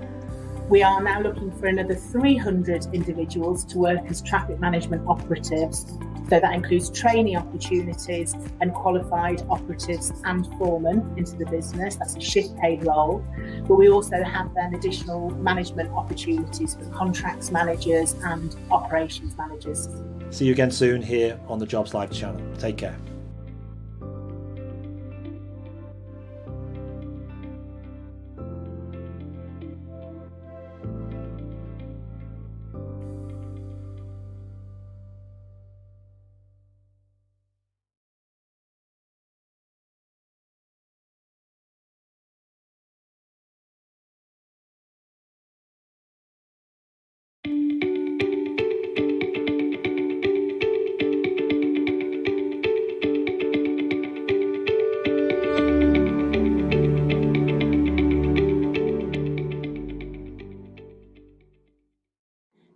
We are now looking for another 300 individuals to work as traffic management operatives. So that includes trainee opportunities and qualified operatives and foremen into the business. That's a shift paid role. But we also have then additional management opportunities for contracts managers and operations managers. See you again soon here on the Jobs Live channel. Take care.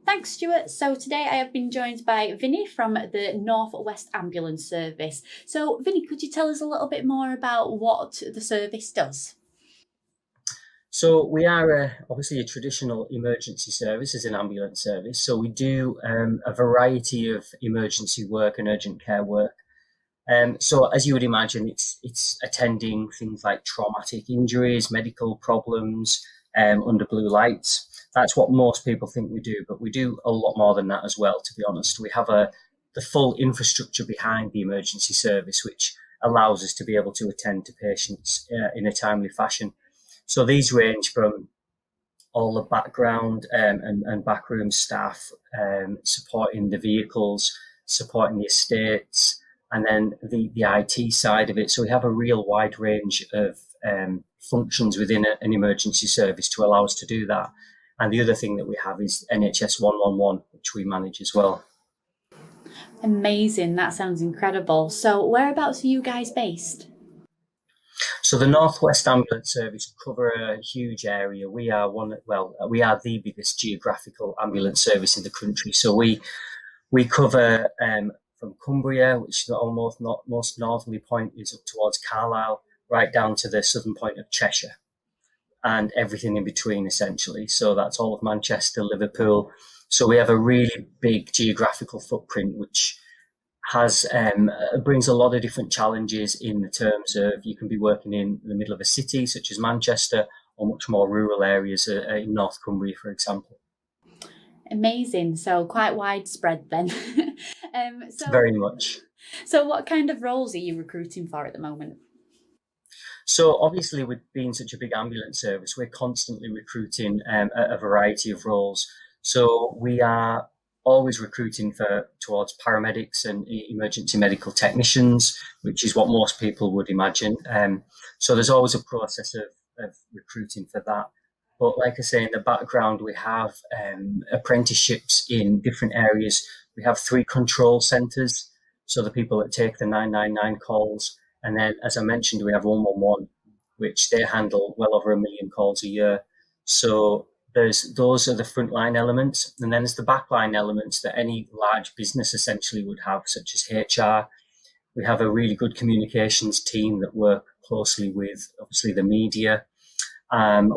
Thanks, Stuart. So today I have been joined by Vinny from the North West Ambulance Service. So Vinny, could you tell us a little bit more about what the service does? So we are obviously a traditional emergency service as an ambulance service. So we do a variety of emergency work and urgent care work. So as you would imagine, it's attending things like traumatic injuries, medical problems under blue lights. That's what most people think we do, but we do a lot more than that as well, to be honest. We have the full infrastructure behind the emergency service, which allows us to be able to attend to patients in a timely fashion. So these range from all the background and backroom staff, supporting the vehicles, supporting the estates, and then the IT side of it. So we have a real wide range of functions within an emergency service to allow us to do that. And the other thing that we have is NHS 111, which we manage as well. Amazing. That sounds incredible. So whereabouts are you guys based? So the North West Ambulance Service cover a huge area. We are we are the biggest geographical ambulance service in the country. So we cover from Cumbria, which is the most northerly point, is up towards Carlisle, right down to the southern point of Cheshire, and everything in between, essentially. So that's all of Manchester, Liverpool. So we have a really big geographical footprint, which has brings a lot of different challenges in the terms of you can be working in the middle of a city, such as Manchester, or much more rural areas in North Cumbria, for example. Amazing. So quite widespread then. Very much. So what kind of roles are you recruiting for at the moment? So obviously, with being such a big ambulance service, we're constantly recruiting a variety of roles. So we are always recruiting towards paramedics and emergency medical technicians, which is what most people would imagine. So there's always a process of recruiting for that. But like I say, in the background, we have apprenticeships in different areas. We have 3 control centres, so the people that take the 999 calls. And then, as I mentioned, we have 111, which they handle well over 1 million calls a year. So those are the frontline elements. And then there's the backline elements that any large business essentially would have, such as HR. We have a really good communications team that work closely with, obviously, the media.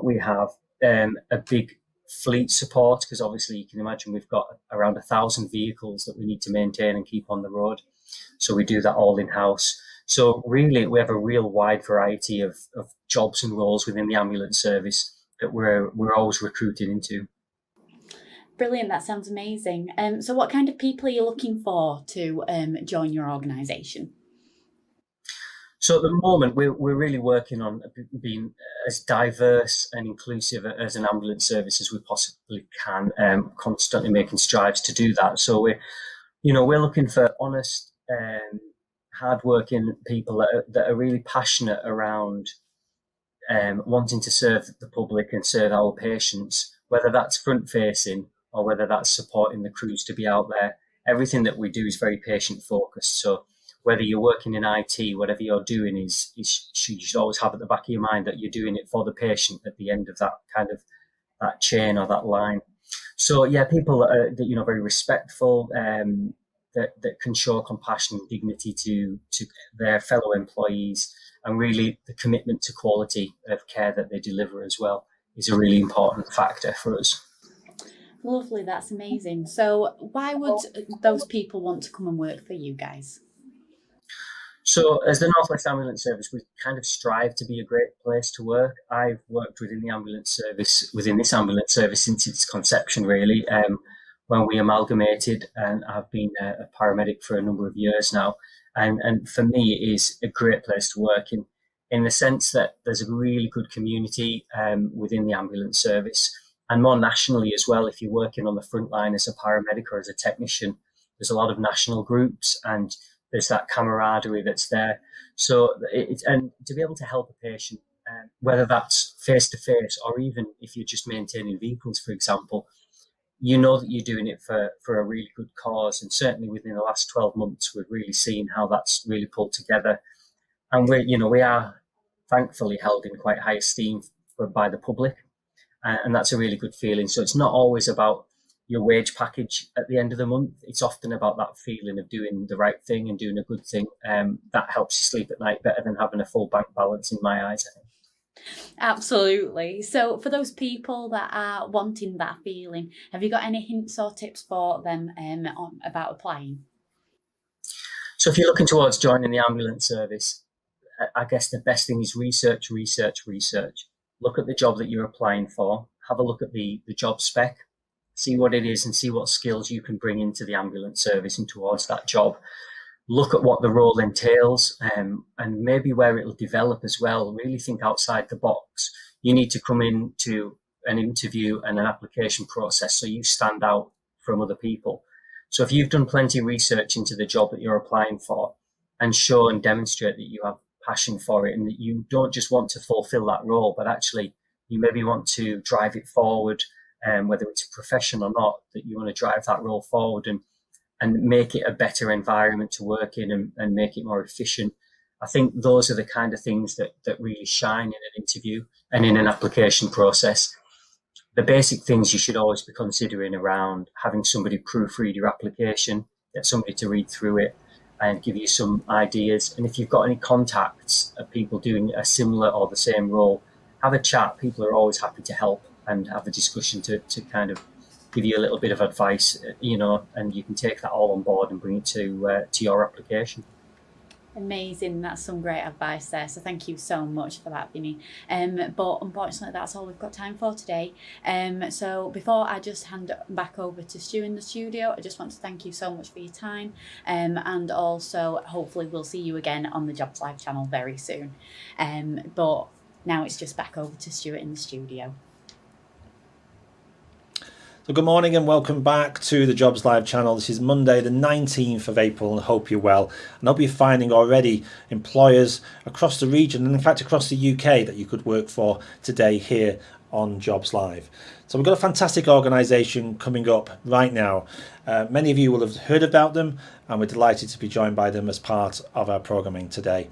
We have a big fleet support, because obviously you can imagine we've got around 1,000 vehicles that we need to maintain and keep on the road. So we do that all in-house. So really, we have a real wide variety of jobs and roles within the ambulance service that we're always recruiting into. Brilliant, that sounds amazing. So what kind of people are you looking for to join your organisation? So at the moment, we're really working on being as diverse and inclusive as an ambulance service as we possibly can, constantly making strides to do that. So we're looking for honest, hardworking people that are really passionate around wanting to serve the public and serve our patients, whether that's front-facing or whether that's supporting the crews to be out there. Everything that we do is very patient-focused. So whether you're working in IT, whatever you're doing you should always have at the back of your mind that you're doing it for the patient at the end of that kind of that chain or that line. So yeah, people that are very respectful, that can show compassion and dignity to their fellow employees, and really the commitment to quality of care that they deliver as well is a really important factor for us. Lovely, that's amazing. So why would those people want to come and work for you guys? So as the North West Ambulance Service, we kind of strive to be a great place to work. I've worked within this ambulance service since its conception, really, when we amalgamated, and I've been a paramedic for a number of years now. And for me, it is a great place to work in the sense that there's a really good community within the ambulance service, and more nationally as well. If you're working on the front line as a paramedic or as a technician, there's a lot of national groups, and there's that camaraderie that's there. So and to be able to help a patient, whether that's face-to-face or even if you're just maintaining vehicles, for example, you know that you're doing it for a really good cause. And certainly within the last 12 months, we've really seen how that's really pulled together. And we are thankfully held in quite high esteem by the public. And that's a really good feeling. So it's not always about your wage package at the end of the month. It's often about that feeling of doing the right thing and doing a good thing. That helps you sleep at night better than having a full bank balance, in my eyes, I think. Absolutely. So for those people that are wanting that feeling, have you got any hints or tips for them about applying? So if you're looking towards joining the ambulance service, I guess the best thing is research. Look at the job that you're applying for. Have a look at the job spec. See what it is and see what skills you can bring into the ambulance service and towards that job. Look at what the role entails, and maybe where it'll develop as well. Really think outside the box. You need to come into an interview and an application process so you stand out from other people. So if you've done plenty of research into the job that you're applying for and show and demonstrate that you have passion for it and that you don't just want to fulfill that role, but actually you maybe want to drive it forward, whether it's a profession or not, that you want to drive that role forward and make it a better environment to work in and make it more efficient. I think those are the kind of things that really shine in an interview and in an application process. The basic things you should always be considering around having somebody proofread your application, get somebody to read through it and give you some ideas. And if you've got any contacts of people doing a similar or the same role, have a chat. People are always happy to help and have a discussion to kind of give you a little bit of advice, and you can take that all on board and bring it to your application. Amazing, that's some great advice there. So thank you so much for that, Vinny. But unfortunately, that's all we've got time for today. So before I just hand back over to Stu in the studio, I just want to thank you so much for your time. And also, hopefully, we'll see you again on the Jobs Live channel very soon. But now it's just back over to Stuart in the studio. So good morning and welcome back to the Jobs Live channel. This is Monday the 19th of April and I hope you're well. And I hope you're finding already employers across the region and in fact across the UK that you could work for today here on Jobs Live. So we've got a fantastic organisation coming up right now. Many of you will have heard about them and we're delighted to be joined by them as part of our programming today.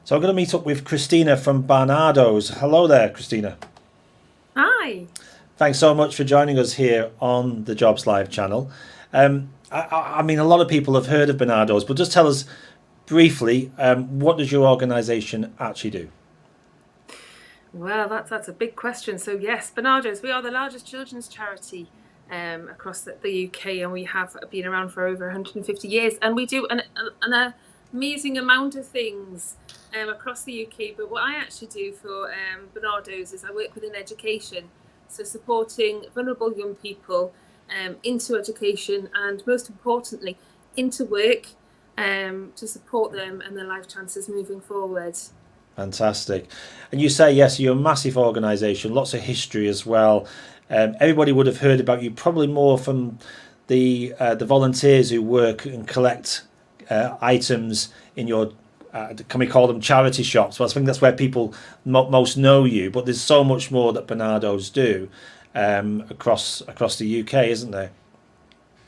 So I'm going to meet up with Christina from Barnardo's. Hello there, Christina. Hi. Thanks so much for joining us here on the Jobs Live channel. I mean, a lot of people have heard of Barnardo's, but just tell us briefly, what does your organisation actually do? Well, that's a big question. So yes, Barnardo's, we are the largest children's charity across the UK, and we have been around for over 150 years, and we do an amazing amount of things across the UK. But what I actually do for Barnardo's is I work within education. So supporting vulnerable young people into education and most importantly into work to support them and their life chances moving forward. Fantastic. And you say, yes, you're a massive organisation, lots of history as well. Everybody would have heard about you probably more from the volunteers who work and collect items in your can we call them charity shops? Well, I think that's where people most know you, but there's so much more that Barnardo's do across the UK, isn't there?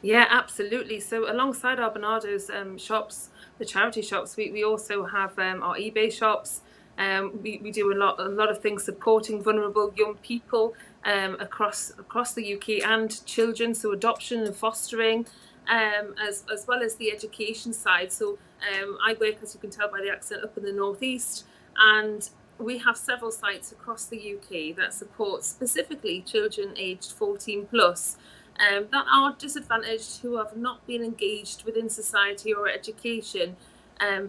Yeah, absolutely. So alongside our Barnardo's shops, the charity shops, we also have our eBay shops. We do a lot of things supporting vulnerable young people across the UK and children, so adoption and fostering, as well as the education side. So I work, as you can tell by the accent, up in the northeast, and we have several sites across the UK that support specifically children aged 14 plus that are disadvantaged, who have not been engaged within society or education,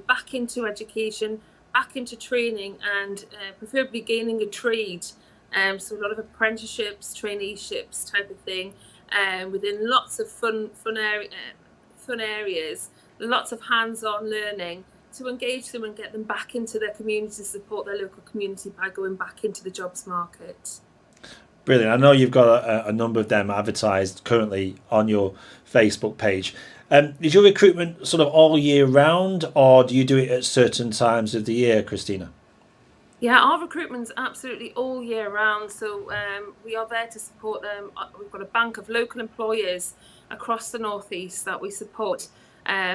back into education, back into training, and preferably gaining a trade. So a lot of apprenticeships, traineeships type of thing, within lots of fun areas, lots of hands-on learning to engage them and get them back into their community, support their local community by going back into the jobs market. Brilliant. I know you've got a number of them advertised currently on your Facebook page. Is your recruitment sort of all year round, or do you do it at certain times of the year, Christina? Yeah, our recruitment's absolutely all year round. So we are there to support them. We've got a bank of local employers across the northeast that we support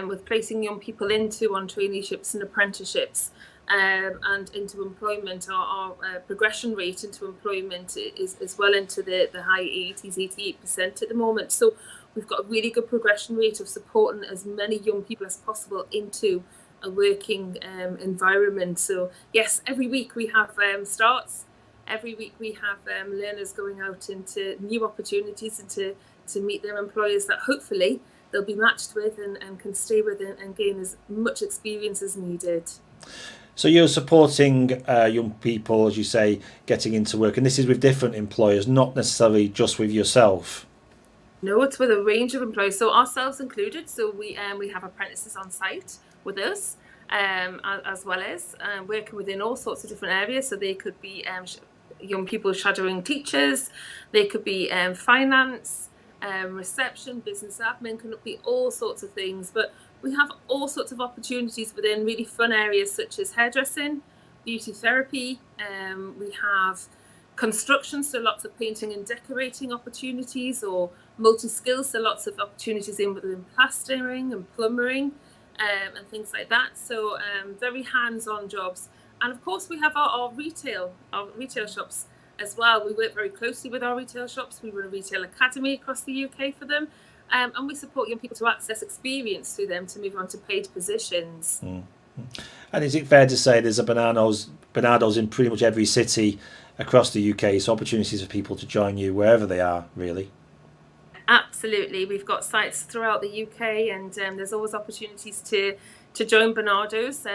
with placing young people into on traineeships and apprenticeships and into employment. Our progression rate into employment is well into the high 80s, 88% at the moment. So we've got a really good progression rate of supporting as many young people as possible into a working environment. So yes, every week we have starts. Every week we have learners going out into new opportunities and to meet their employers that hopefully they'll be matched with and can stay with and gain as much experience as needed. So you're supporting young people, as you say, getting into work, and this is with different employers, not necessarily just with yourself. No, it's with a range of employers, so ourselves included. So we have apprentices on site with us, as well as working within all sorts of different areas. So they could be young people shadowing teachers, they could be finance, reception, business admin, can be all sorts of things. But we have all sorts of opportunities within really fun areas such as hairdressing, beauty therapy. We have construction, so lots of painting and decorating opportunities, or multi-skills, so lots of opportunities within plastering and plumbing and things like that. So very hands-on jobs. And of course we have our retail shops as well. We work very closely with our retail shops. We run a retail academy across the UK for them. And we support young people to access experience through them to move on to paid positions. Mm-hmm. And is it fair to say there's a Barnardo's in pretty much every city across the UK, so opportunities for people to join you wherever they are, really? Absolutely. We've got sites throughout the UK, and there's always opportunities to to join Barnardo's,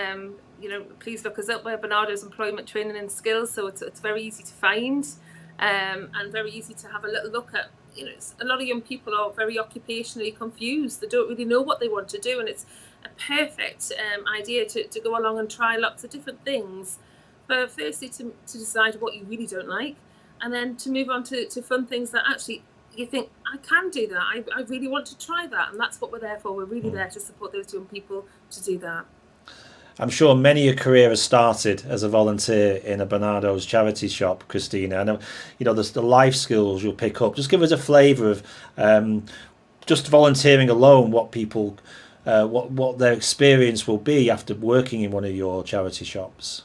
please look us up. We're Barnardo's Employment Training and Skills, so it's very easy to find, and very easy to have a little look at. A lot of young people are very occupationally confused. They don't really know what they want to do, and it's a perfect idea to go along and try lots of different things. But firstly, to decide what you really don't like, and then to move on to fun things that actually you think, I can do that. I really want to try that, and that's what we're there for. We're really there to support those young people to do that. I'm sure many a career has started as a volunteer in a Barnardo's charity shop, Christina. And the life skills you'll pick up. Just give us a flavour of just volunteering alone, what people, what their experience will be after working in one of your charity shops.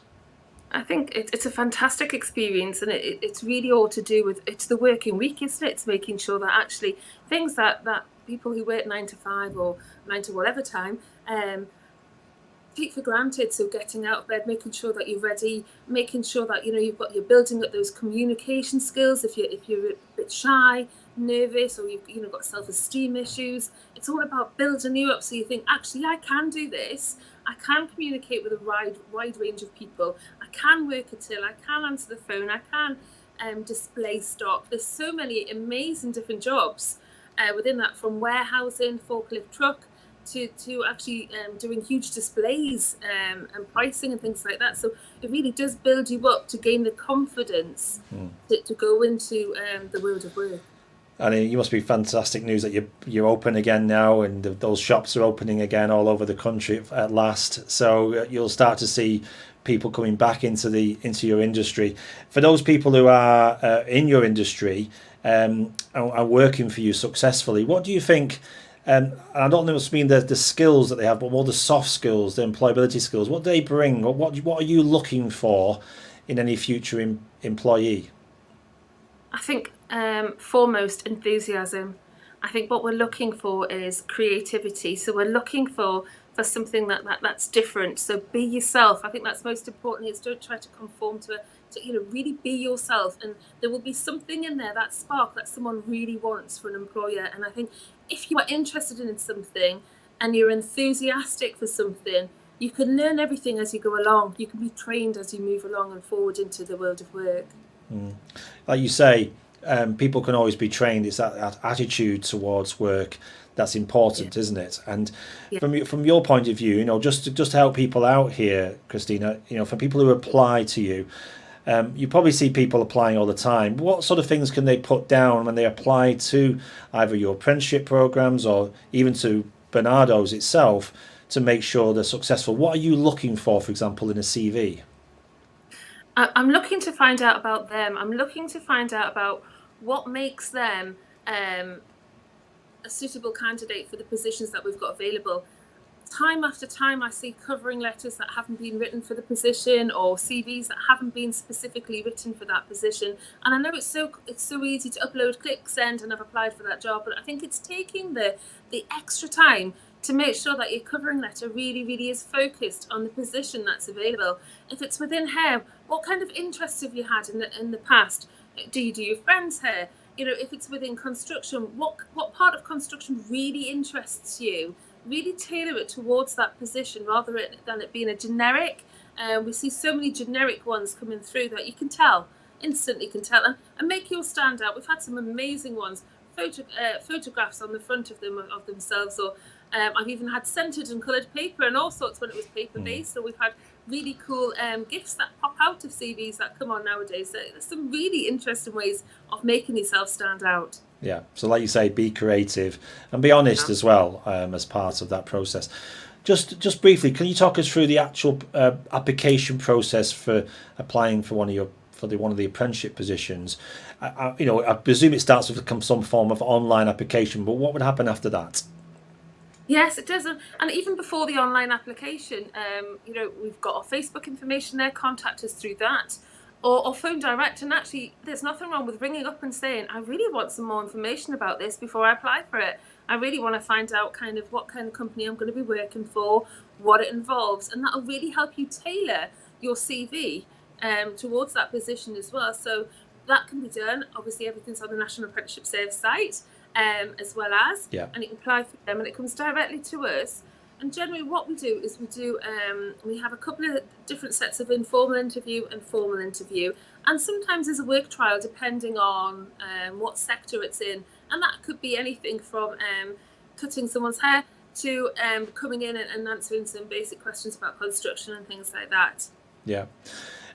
I think it's a fantastic experience, and it's really all to do with, it's the working week, isn't it? It's making sure that actually things that people who work 9 to 5 or 9 to whatever time take for granted. So getting out of bed, making sure that you're ready, making sure that you're building up those communication skills. If you're a bit shy, nervous, or you've got self-esteem issues, it's all about building you up so you think, actually, I can do this. I can communicate with a wide range of people. I can work a till. I can answer the phone. I can display stock. There's so many amazing different jobs within that, from warehousing, forklift truck, to actually doing huge displays and pricing and things like that. So it really does build you up to gain the confidence to go into the world of work. And it must be fantastic news that you're open again now, and those shops are opening again all over the country at last. So you'll start to see people coming back into your industry. For those people who are in your industry and are working for you successfully, what do you think? And I don't mean the skills that they have, but more the soft skills, the employability skills. What do they bring? What are you looking for in any future employee? I think foremost, enthusiasm. I think what we're looking for is creativity. So we're looking for something that's different. So be yourself. I think that's most important. Is don't try to conform to really be yourself, and there will be something in there, that spark that someone really wants for an employer. And I think if you are interested in something and you're enthusiastic for something, you can learn everything as you go along. You can be trained as you move along and forward into the world of work. Like you say, people can always be trained. It's that attitude towards work that's important, isn't it? And from your point of view, just to help people out here, Christina, for people who apply to you, you probably see people applying all the time. What sort of things can they put down when they apply to either your apprenticeship programs or even to Barnardo's itself to make sure they're successful? What are you looking for example, in a CV? I'm looking to find out about them. I'm looking to find out about what makes them a suitable candidate for the positions that we've got available. Time after time, I see covering letters that haven't been written for the position, or CVs that haven't been specifically written for that position. And I know it's so easy to upload, click, send, and I've applied for that job. But I think it's taking the extra time to make sure that your covering letter really, really is focused on the position that's available. If it's within hair, what kind of interests have you had in the past? Do you do your friend's hair? If it's within construction, what part of construction really interests you? Really tailor it towards that position rather than it being a generic. We see so many generic ones coming through that you can tell, instantly can tell, and make yours stand out. We've had some amazing ones, photographs on the front of themselves, or I've even had scented and coloured paper and all sorts when it was paper-based. So we've had really cool gifts that pop out of CVs that come on nowadays. So there's some really interesting ways of making yourself stand out. Yeah, so like you say, be creative and be honest as well as part of that process. Just briefly, can you talk us through the actual application process for applying for one of the apprenticeship positions? I presume it starts with some form of online application, but what would happen after that? Yes, it does. And even before the online application, we've got our Facebook information there. Contact us through that. Or phone direct, and actually there's nothing wrong with ringing up and saying, I really want some more information about this before I apply for it. I really want to find out kind of what kind of company I'm going to be working for, what it involves, and that'll really help you tailor your CV towards that position as well. So that can be done. Obviously everything's on the National Apprenticeship Service site as well as, and you can apply for them, and it comes directly to us. And generally what we do is we have a couple of different sets of informal interview and formal interview, and sometimes there's a work trial depending on what sector it's in, and that could be anything from cutting someone's hair to coming in and answering some basic questions about construction and things like that. Yeah.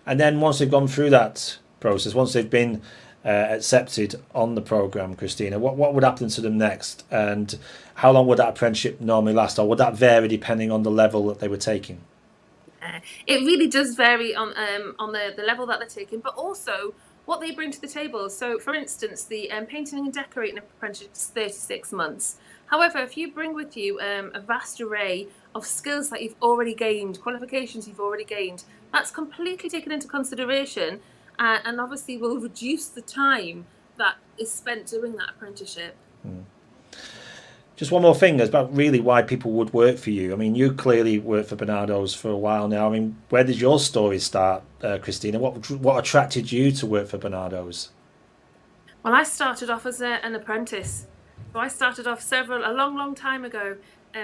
And then once they've gone through that process, once they've been accepted on the programme, Christina, what would happen to them next? And how long would that apprenticeship normally last? Or would that vary depending on the level that they were taking? It really does vary on the level that they're taking, but also what they bring to the table. So, for instance, the painting and decorating apprenticeship is 36 months. However, if you bring with you a vast array of skills that you've already gained, qualifications you've already gained, that's completely taken into consideration, and obviously will reduce the time that is spent doing that apprenticeship. Just one more thing about really why people would work for you. I mean, you clearly worked for Barnardo's for a while now. I mean, where did your story start, Christina? What attracted you to work for Barnardo's? Well, I started off as an apprentice. So I started off a long time ago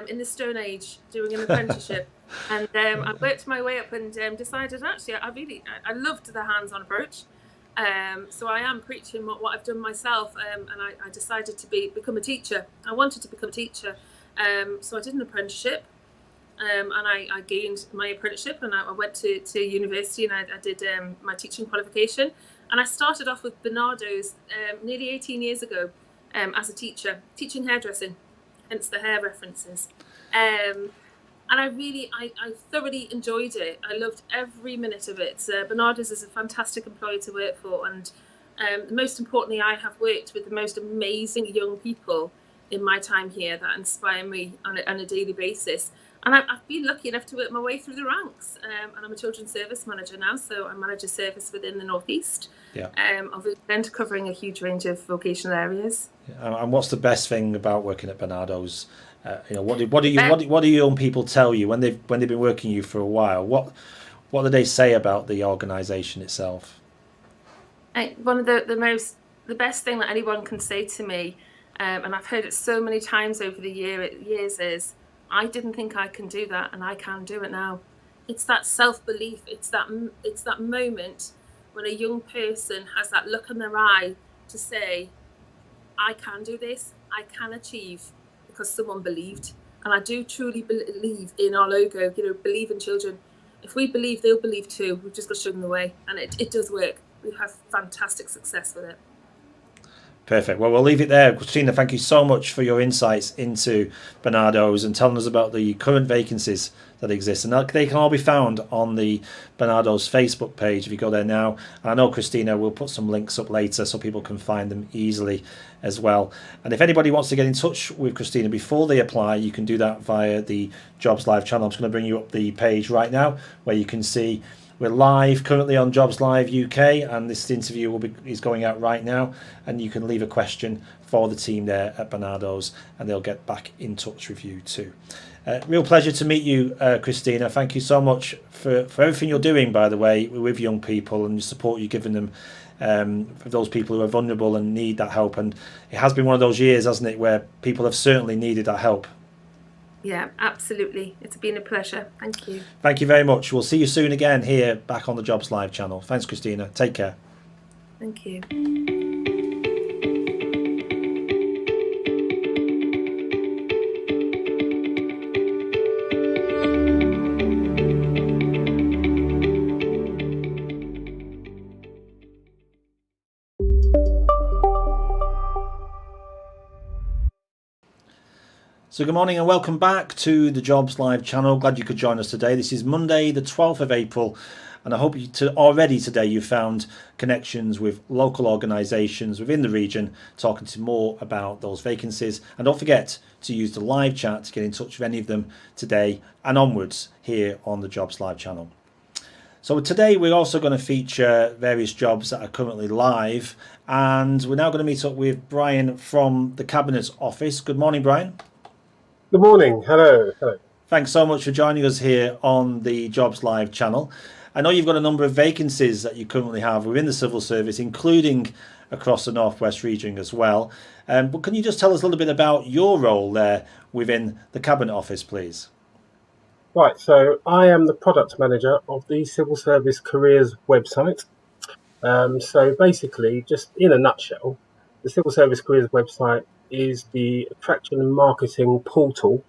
in the Stone Age doing an apprenticeship. And I worked my way up and decided actually I loved the hands-on approach. So I am preaching what I've done myself, and I decided to become a teacher. I wanted to become a teacher, so I did an apprenticeship, and I gained my apprenticeship, and I went to university, and I did my teaching qualification, and I started off with Barnardo's nearly 18 years ago as a teacher, teaching hairdressing, hence the hair references. And I thoroughly enjoyed it. I loved every minute of it. Barnardo's is a fantastic employer to work for, and most importantly, I have worked with the most amazing young people in my time here that inspire me on a daily basis. And I've been lucky enough to work my way through the ranks. And I'm a children's service manager now, so I manage a service within the North East. Yeah. Of event covering a huge range of vocational areas. And what's the best thing about working at Barnardo's? What do young people tell you when they've been working you for a while? What do they say about the organisation itself? One of the best thing that anyone can say to me, and I've heard it so many times over the years, is I didn't think I can do that, and I can do it now. It's that self-belief. It's that moment when a young person has that look in their eye to say, I can do this, I can achieve, because someone believed. And I do truly believe in our logo, believe in children. If we believe, they'll believe too. We've just got to show them the way. And it does work. We have fantastic success with it. Perfect. Well, we'll leave it there. Christina, thank you so much for your insights into Barnardo's and telling us about the current vacancies that exist. And they can all be found on the Barnardo's Facebook page if you go there now. I know Christina will put some links up later so people can find them easily as well. And if anybody wants to get in touch with Christina before they apply, you can do that via the Jobs Live channel. I'm just going to bring you up the page right now where you can see we're live currently on Jobs Live UK, and this interview is going out right now, and you can leave a question for the team there at Barnardo's and they'll get back in touch with you too. Real pleasure to meet you, Christina. Thank you so much for everything you're doing, by the way, with young people and the support you're giving them, for those people who are vulnerable and need that help. And it has been one of those years, hasn't it, where people have certainly needed that help. Yeah, absolutely. It's been a pleasure. Thank you. Thank you very much. We'll see you soon again here back on the Jobs Live channel. Thanks, Christina. Take care. Thank you. So good morning and welcome back to the Jobs Live channel. Glad you could join us today. This is Monday the 12th of April, and I hope already today you found connections with local organisations within the region, talking to more about those vacancies. And don't forget to use the live chat to get in touch with any of them today and onwards here on the Jobs Live channel. So today we're also going to feature various jobs that are currently live, and we're now going to meet up with Brian from the Cabinet Office. Good morning, Brian. Good morning. Hello. Hello. Thanks so much for joining us here on the Jobs Live channel. I know you've got a number of vacancies that you currently have within the civil service, including across the Northwest region as well. But can you just tell us a little bit about your role there within the Cabinet Office, please? Right, so I am the product manager of the Civil Service Careers website. So basically, just in a nutshell, the Civil Service Careers website is the attraction and marketing portal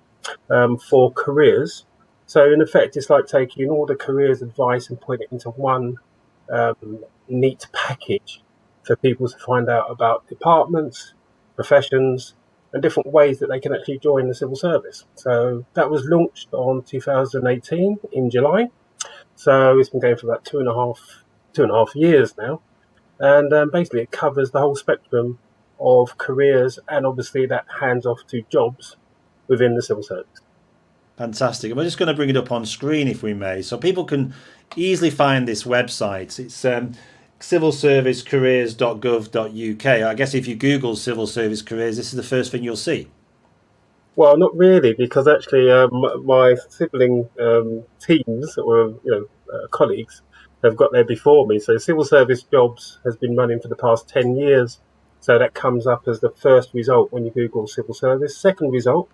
for careers. So in effect, it's like taking all the careers advice and putting it into one neat package for people to find out about departments, professions, and different ways that they can actually join the civil service. So that was launched on 2018 in July. So it's been going for about two and a half years now. And basically it covers the whole spectrum of careers, and obviously that hands off to jobs within the civil service. Fantastic. And we're just going to bring it up on screen if we may, so people can easily find this website. It's civilservicecareers.gov.uk. I guess if you Google civil service careers, this is the first thing you'll see. Well, not really, because actually my sibling teams or colleagues have got there before me. So civil service jobs has been running for the past 10 years. So that comes up as the first result when you Google civil service. Second result